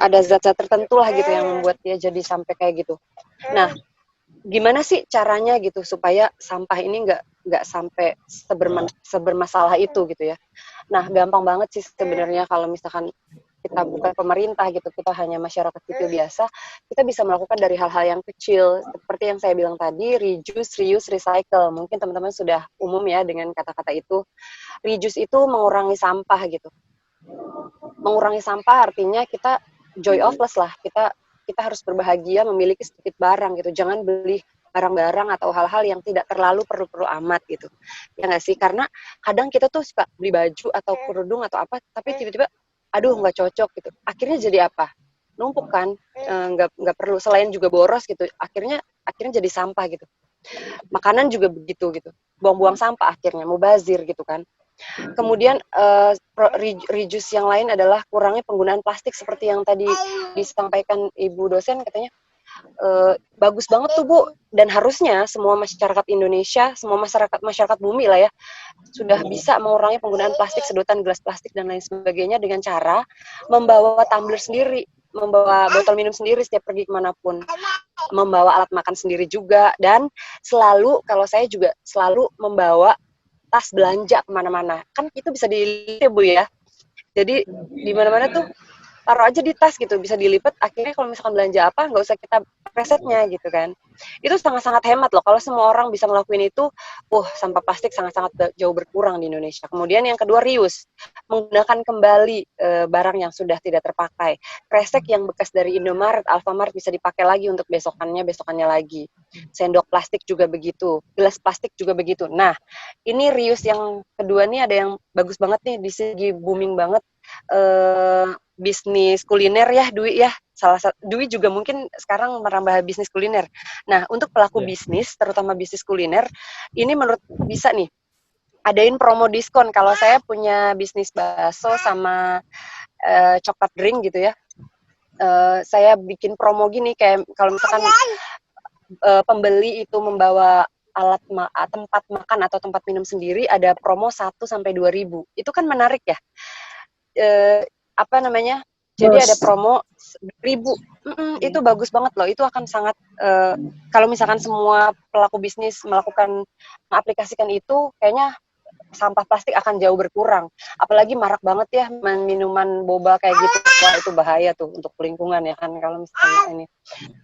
ada zat-zat tertentu lah gitu yang membuat dia jadi sampai kayak gitu. Nah, gimana sih caranya gitu supaya sampah ini nggak sampai sebermasalah itu gitu ya. Nah, gampang banget sih sebenarnya kalau misalkan kita bukan pemerintah gitu, kita hanya masyarakat sipil biasa, kita bisa melakukan dari hal-hal yang kecil, seperti yang saya bilang tadi, reduce, reuse, recycle. Mungkin teman-teman sudah umum ya dengan kata-kata itu. Reduce itu mengurangi sampah gitu. Mengurangi sampah artinya kita joy of less lah, kita harus berbahagia memiliki sedikit barang gitu, jangan beli barang-barang atau hal-hal yang tidak terlalu perlu-perlu amat gitu. Ya nggak sih? Karena kadang kita tuh suka beli baju atau kerudung atau apa, tapi tiba-tiba aduh nggak cocok gitu. Akhirnya jadi apa? Numpuk kan, nggak perlu, selain juga boros gitu. Akhirnya jadi sampah gitu. Makanan juga begitu gitu, buang-buang sampah akhirnya, mubazir gitu kan. Kemudian reduce yang lain adalah kurangnya penggunaan plastik seperti yang tadi disampaikan Ibu dosen, katanya bagus banget tuh Bu, dan harusnya semua masyarakat Indonesia, semua masyarakat bumi lah ya, sudah bisa mengurangi penggunaan plastik, sedotan, gelas plastik dan lain sebagainya dengan cara membawa tumbler sendiri, membawa botol minum sendiri setiap pergi kemanapun, membawa alat makan sendiri juga, dan selalu, kalau saya juga selalu membawa tas belanja kemana-mana. Kan itu bisa dilipat ya Bu ya. Jadi di mana-mana tuh taruh aja di tas gitu, bisa dilipat. Akhirnya kalau misalkan belanja apa, nggak usah kita presetnya gitu kan. Itu sangat-sangat hemat loh. Kalau semua orang bisa ngelakuin itu, sampah plastik sangat-sangat jauh berkurang di Indonesia. Kemudian yang kedua, reuse. Menggunakan kembali barang yang sudah tidak terpakai. Kresek yang bekas dari Indomaret, Alfamart bisa dipakai lagi untuk besokannya lagi. Sendok plastik juga begitu. Gelas plastik juga begitu. Nah, ini reuse yang kedua nih ada yang bagus banget nih, di segi booming banget. Bisnis kuliner ya, Dwi ya. Dwi juga mungkin sekarang merambah bisnis kuliner. Nah, untuk pelaku bisnis, terutama bisnis kuliner, ini menurut bisa nih, adain promo diskon. Kalau saya punya bisnis bakso sama coklat drink gitu ya, saya bikin promo gini, kayak kalau misalkan pembeli itu membawa tempat makan atau tempat minum sendiri, ada promo 1-2.000. Itu kan menarik ya. Jadi ada promo 1.000. Itu bagus banget loh. Itu akan sangat kalau misalkan semua pelaku bisnis mengaplikasikan itu, kayaknya sampah plastik akan jauh berkurang. Apalagi marak banget ya minuman boba kayak gitu. Wah, itu bahaya tuh untuk lingkungan ya kan kalau misalnya ini.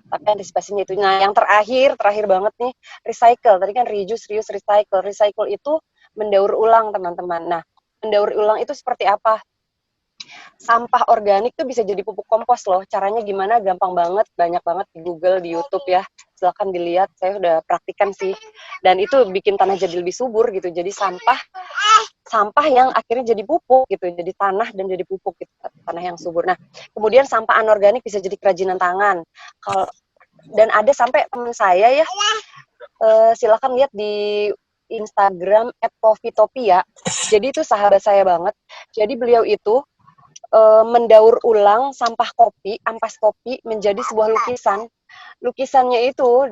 Tapi antisipasinya itu. Nah, yang terakhir banget nih, recycle. Tadi kan reduce, reuse, recycle. Recycle itu mendaur ulang, teman-teman. Nah, mendaur ulang itu seperti apa? Sampah organik tuh bisa jadi pupuk kompos loh. Caranya gimana? Gampang banget, banyak banget di Google, di YouTube ya. Silakan dilihat, saya udah praktikan sih. Dan itu bikin tanah jadi lebih subur gitu. Jadi sampah yang akhirnya jadi pupuk gitu. Jadi tanah dan jadi pupuk gitu, tanah yang subur. Nah, kemudian sampah anorganik bisa jadi kerajinan tangan. Dan ada sampai teman saya ya, silakan lihat di Instagram @coffeetopia. Jadi itu sahabat saya banget. Jadi beliau itu mendaur ulang sampah kopi, ampas kopi menjadi sebuah lukisan. Lukisannya itu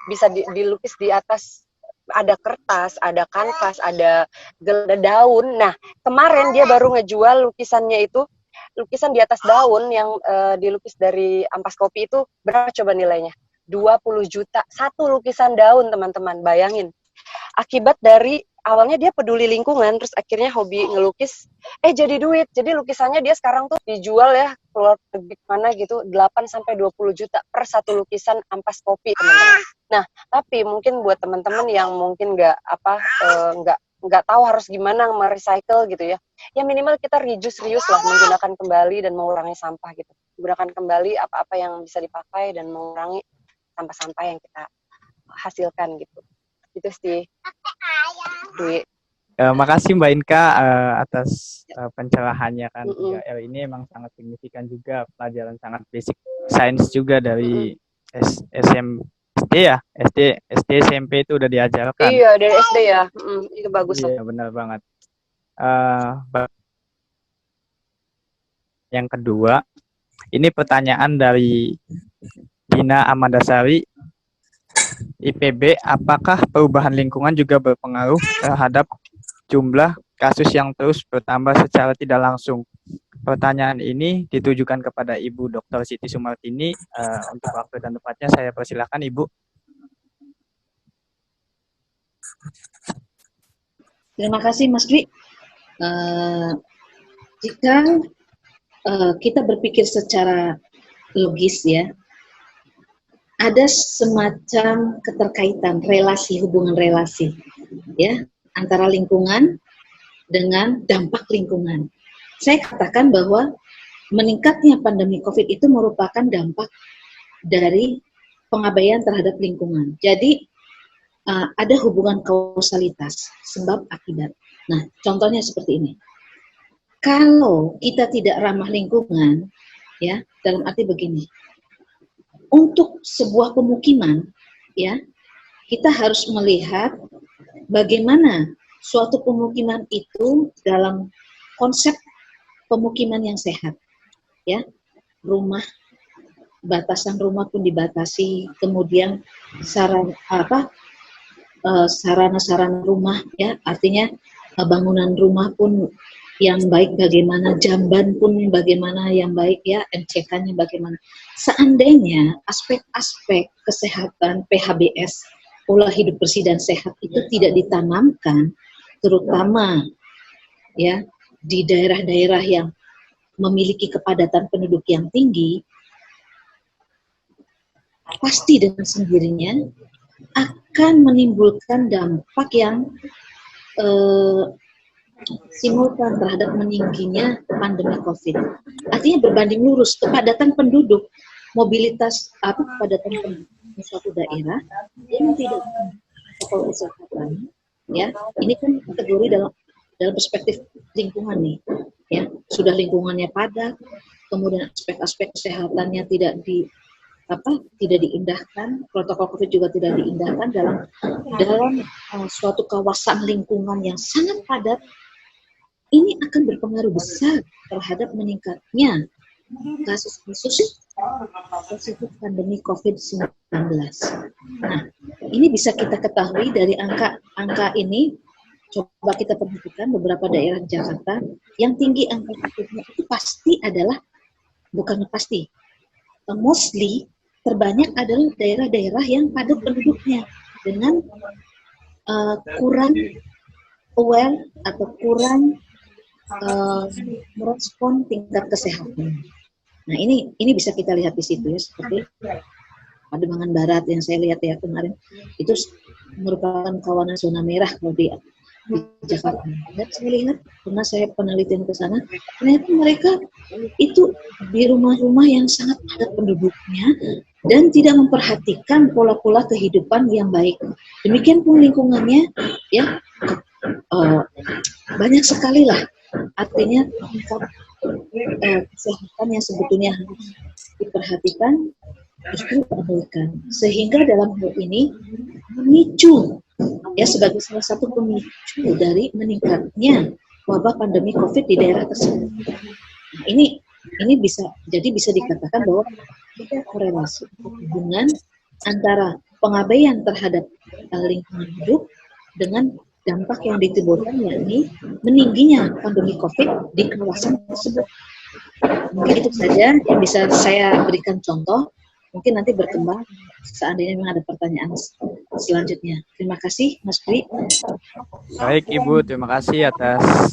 bisa dilukis di atas, ada kertas, ada kanvas, ada daun. Nah, kemarin dia baru ngejual lukisannya itu, lukisan di atas daun yang dilukis dari ampas kopi itu, berapa coba nilainya? 20 juta. Satu lukisan daun, teman-teman. Bayangin. Akibat dari awalnya dia peduli lingkungan, terus akhirnya hobi ngelukis, jadi duit. Jadi lukisannya dia sekarang tuh dijual ya, keluar negeri mana gitu, 8-20 juta per satu lukisan ampas kopi, teman-teman. Nah, tapi mungkin buat teman-teman yang mungkin nggak tahu harus gimana merecycle gitu ya, ya minimal kita reduce, reuse lah, menggunakan kembali dan mengurangi sampah gitu. Menggunakan kembali apa-apa yang bisa dipakai dan mengurangi sampah-sampah yang kita hasilkan gitu. Itu sih. Dwi. Makasih Mbak Inka atas pencerahannya kan. 3L ini emang sangat signifikan juga, pelajaran sangat basic science juga dari SD ya, SD SMP itu udah diajarkan. Iya, dari SD ya. Itu bagus loh. Iya, benar banget. Yang kedua, ini pertanyaan dari Dina Amandasari, IPB, apakah perubahan lingkungan juga berpengaruh terhadap jumlah kasus yang terus bertambah secara tidak langsung? Pertanyaan ini ditujukan kepada Ibu Dr. Siti Sumartini. Untuk waktu dan tempatnya saya persilakan Ibu. Terima kasih Mas Dwi. Jika kita berpikir secara logis ya, ada semacam keterkaitan hubungan relasi ya antara lingkungan dengan dampak lingkungan. Saya katakan bahwa meningkatnya pandemi COVID itu merupakan dampak dari pengabaian terhadap lingkungan. Jadi ada hubungan kausalitas, sebab akibat. Nah, contohnya seperti ini. kalau kita tidak ramah lingkungan, ya, dalam arti begini, untuk sebuah pemukiman, ya, kita harus melihat bagaimana suatu pemukiman itu dalam konsep pemukiman yang sehat, ya, rumah, batasan rumah pun dibatasi, kemudian sarana-sarana rumah, ya, artinya bangunan rumah pun yang baik bagaimana, jamban pun bagaimana yang baik, ya, MCK-nya bagaimana. Seandainya aspek-aspek kesehatan PHBS, pola hidup bersih dan sehat itu tidak ditanamkan, terutama ya di daerah-daerah yang memiliki kepadatan penduduk yang tinggi, pasti dengan sendirinya akan menimbulkan dampak yang simultan terhadap meningginya pandemi COVID. Artinya berbanding lurus kepadatan penduduk, mobilitas kepadatan penduduk di suatu daerah yang tidak protokol kesehatan, ya, ini kan kategori dalam perspektif lingkungan nih, ya, sudah lingkungannya padat, kemudian aspek-aspek kesehatannya tidak diindahkan, protokol COVID juga tidak diindahkan dalam suatu kawasan lingkungan yang sangat padat. Ini akan berpengaruh besar terhadap meningkatnya kasus-kasus positif pandemi COVID-19. Nah, ini bisa kita ketahui dari angka ini. Coba kita perhatikan beberapa daerah di Jakarta yang tinggi angka COVID-nya itu pasti adalah, bukan pasti, mostly terbanyak adalah daerah-daerah yang padat penduduknya dengan kurang aware atau kurang merespon tingkat kesehatan. Nah, ini bisa kita lihat di situ, ya, seperti Pademangan Barat yang saya lihat ya kemarin, itu merupakan kawanan zona merah kalau di Jakarta. Dan saya lihat, pernah saya penelitian ke sana, ternyata mereka itu di rumah-rumah yang sangat padat penduduknya dan tidak memperhatikan pola-pola kehidupan yang baik. Demikian pun lingkungannya, ya, banyak sekali lah. Artinya tingkat kesehatan yang sebetulnya harus diperhatikan justru diabaikan, sehingga dalam hal ini memicu, ya, sebagai salah satu pemicu dari meningkatnya wabah pandemi COVID di daerah tersebut. Nah, ini bisa dikatakan bahwa ada korelasi hubungan antara pengabaian terhadap lingkungan hidup dengan dampak yang ditimbulkan, yakni meningginya pandemi COVID di kawasan tersebut. Mungkin itu saja yang bisa saya berikan contoh. Mungkin nanti berkembang seandainya memang ada pertanyaan selanjutnya. Terima kasih, Mas Dwi. Baik, Ibu. Terima kasih atas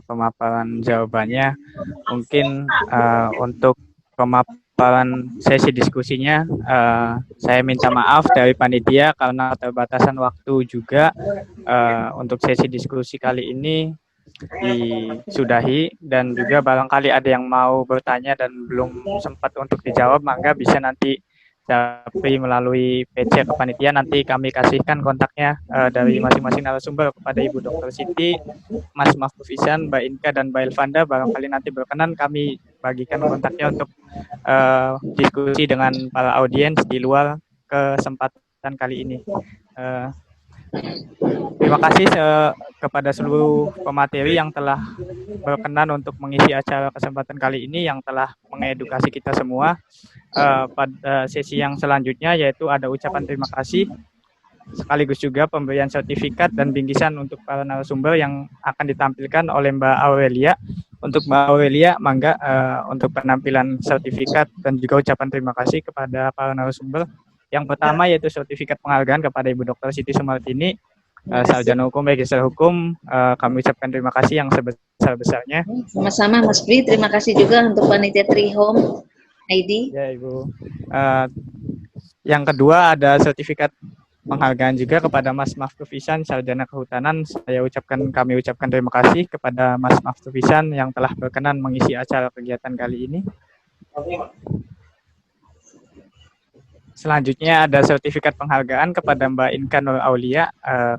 pemaparan jawabannya. Mungkin untuk pemaparan sesi diskusinya, saya minta maaf dari panitia karena keterbatasan waktu juga. Untuk sesi diskusi kali ini disudahi, dan juga barangkali ada yang mau bertanya dan belum sempat untuk dijawab, maka bisa nanti japri melalui PC kepanitia. Nanti kami kasihkan kontaknya dari masing-masing narasumber kepada Ibu Dr. Siti, Mas Mahfuz Ihsan, Mbak Inka, dan Mbak Elvanda. Barangkali nanti berkenan kami bagikan kontaknya untuk diskusi dengan para audiens di luar kesempatan kali ini. Terima kasih kepada seluruh pemateri yang telah berkenan untuk mengisi acara kesempatan kali ini, yang telah mengedukasi kita semua. Pada sesi yang selanjutnya, yaitu ada ucapan terima kasih, sekaligus juga pemberian sertifikat dan bingkisan untuk para narasumber yang akan ditampilkan oleh Mbak Aurelia. Untuk Mbak Aurelia, mangga untuk penampilan sertifikat dan juga ucapan terima kasih kepada para narasumber. Yang pertama yaitu sertifikat penghargaan kepada Ibu Dr. Siti Sumartini, Sarjana Hukum Magister Hukum. Kami ucapkan terima kasih yang sebesar-besarnya. Sama-sama, Mas Bri. Terima kasih juga untuk panitia Trihome ID. Ya, Ibu. Yang kedua ada sertifikat penghargaan juga kepada Mas Mahfuz Ihsan, Sarjana Kehutanan. Kami ucapkan terima kasih kepada Mas Mahfuz Ihsan yang telah berkenan mengisi acara kegiatan kali ini. Selanjutnya ada sertifikat penghargaan kepada Mbak Inka Nur Aulia.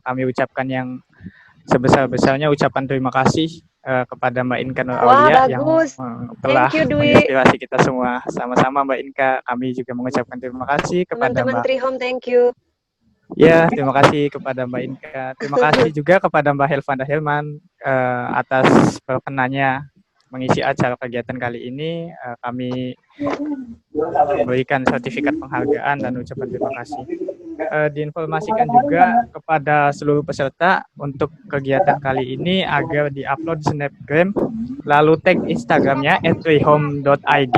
Kami ucapkan yang sebesar-besarnya ucapan terima kasih kepada Mbak Inka Nur Wah, Aulia yang bagus. telah Thank you, Dwi. menginspirasi kita semua. Sama-sama Mbak Inka, kami juga mengucapkan terima kasih kepada Teman-teman Mbak. Trihome, thank you. Ya, terima kasih kepada Mbak Inka. Terima kasih juga kepada Mbak Helvanda Helman atas perkenannya mengisi acara kegiatan kali ini. Kami memberikan sertifikat penghargaan dan ucapan terima kasih. Diinformasikan juga kepada seluruh peserta untuk kegiatan kali ini agar diupload di Snapgram, lalu tag Instagramnya @trihome.id,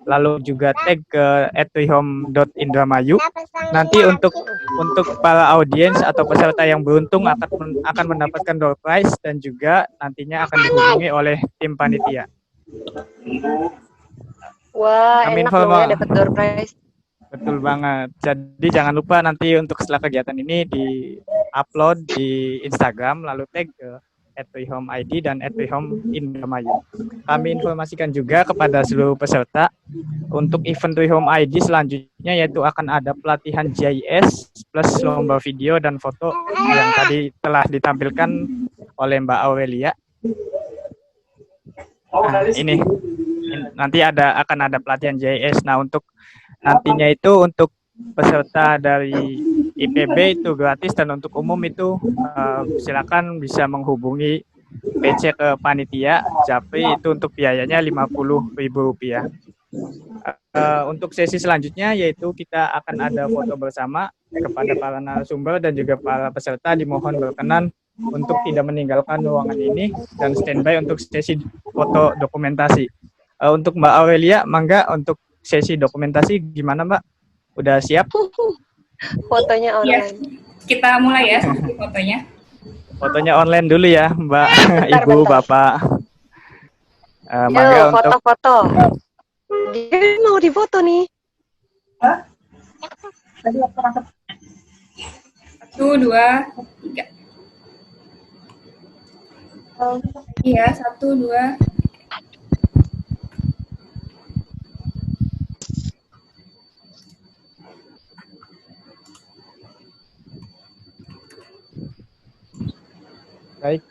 lalu juga tag ke @trihome.indramayu. Nanti untuk para audiens atau peserta yang beruntung akan mendapatkan door prize dan juga nantinya akan dihubungi oleh tim panitia. Wah, Kami enak dong ya dapat door prize. Betul banget. Jadi jangan lupa nanti untuk setelah kegiatan ini di-upload di Instagram, lalu tag ke @trihome.id dan @trihome.indramayu. Kami informasikan juga kepada seluruh peserta untuk event Trihome ID selanjutnya, yaitu akan ada pelatihan GIS plus lomba video dan foto yang tadi telah ditampilkan oleh Mbak Aurelia. Nah, ini nanti akan ada pelatihan GIS. Nah, untuk nantinya itu untuk peserta dari IPB itu gratis, dan untuk umum itu silakan bisa menghubungi PC ke panitia Japri, itu untuk biayanya Rp50.000. Untuk sesi selanjutnya yaitu kita akan ada foto bersama. Kepada para narasumber dan juga para peserta dimohon berkenan untuk tidak meninggalkan ruangan ini dan standby untuk sesi foto dokumentasi. Untuk Mbak Aurelia, mangga untuk sesi dokumentasi gimana Mbak? Udah siap? Fotonya online. Kita mulai ya fotonya. Fotonya online dulu ya Mbak, Bentar, Ibu, bentar. Bapak. Mangga Yo, untuk foto-foto. Dia mau difoto nih. 1, 2, 3. Iya, 1, 2. Baik,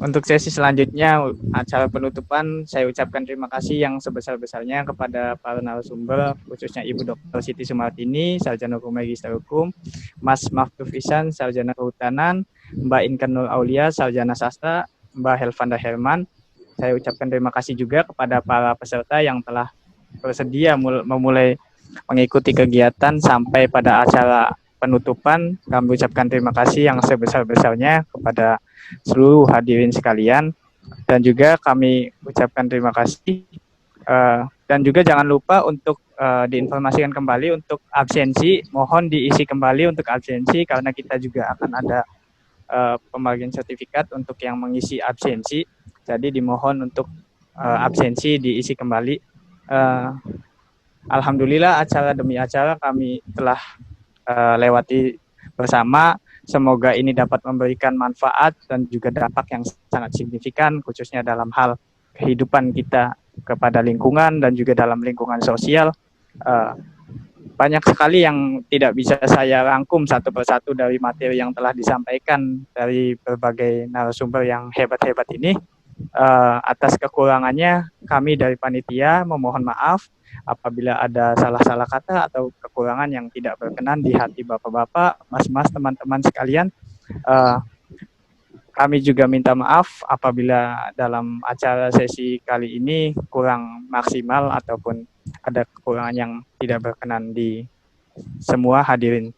untuk sesi selanjutnya acara penutupan, saya ucapkan terima kasih yang sebesar-besarnya kepada para narasumber, khususnya Ibu Dr. Siti Sumartini, Sarjana Hukum Magister Hukum, Mas Mahfuz Ihsan, Sarjana Kehutanan, Mbak Inka Nur Aulia, Sarjana Sastra, Mbak Helvanda Herman. Saya ucapkan terima kasih juga kepada para peserta yang telah bersedia memulai mengikuti kegiatan sampai pada acara penutupan. Kami ucapkan terima kasih yang sebesar-besarnya kepada seluruh hadirin sekalian, dan juga kami ucapkan terima kasih dan juga jangan lupa untuk diinformasikan kembali untuk absensi, mohon diisi kembali untuk absensi karena kita juga akan ada pembagian sertifikat untuk yang mengisi absensi, jadi dimohon untuk absensi diisi kembali. Alhamdulillah acara demi acara kami telah lewati bersama. Semoga ini dapat memberikan manfaat dan juga dampak yang sangat signifikan, khususnya dalam hal kehidupan kita kepada lingkungan dan juga dalam lingkungan sosial. Banyak sekali yang tidak bisa saya rangkum satu persatu dari materi yang telah disampaikan dari berbagai narasumber yang hebat-hebat ini. Atas kekurangannya, kami dari panitia memohon maaf apabila ada salah-salah kata atau kekurangan yang tidak berkenan di hati bapak-bapak, mas-mas, teman-teman sekalian. Kami juga minta maaf apabila dalam acara sesi kali ini kurang maksimal ataupun ada kekurangan yang tidak berkenan di semua hadirin.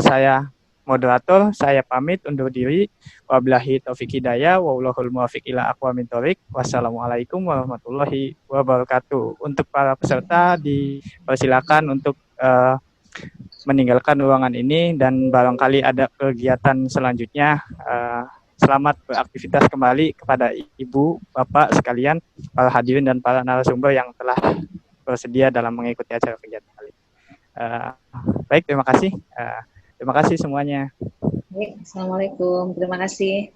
Saya moderator, saya pamit undur diri. Wabillahi taufiq hidayah, wallahul muwaffiq ila aqwamit thoriq. Wassalamualaikum warahmatullahi wabarakatuh. Untuk para peserta dipersilakan untuk meninggalkan ruangan ini, dan barangkali ada kegiatan selanjutnya. Selamat beraktivitas kembali kepada Ibu, Bapak sekalian, para hadirin dan para narasumber yang telah bersedia dalam mengikuti acara kegiatan kali ini. Baik, terima kasih. Terima kasih semuanya. Assalamualaikum, terima kasih.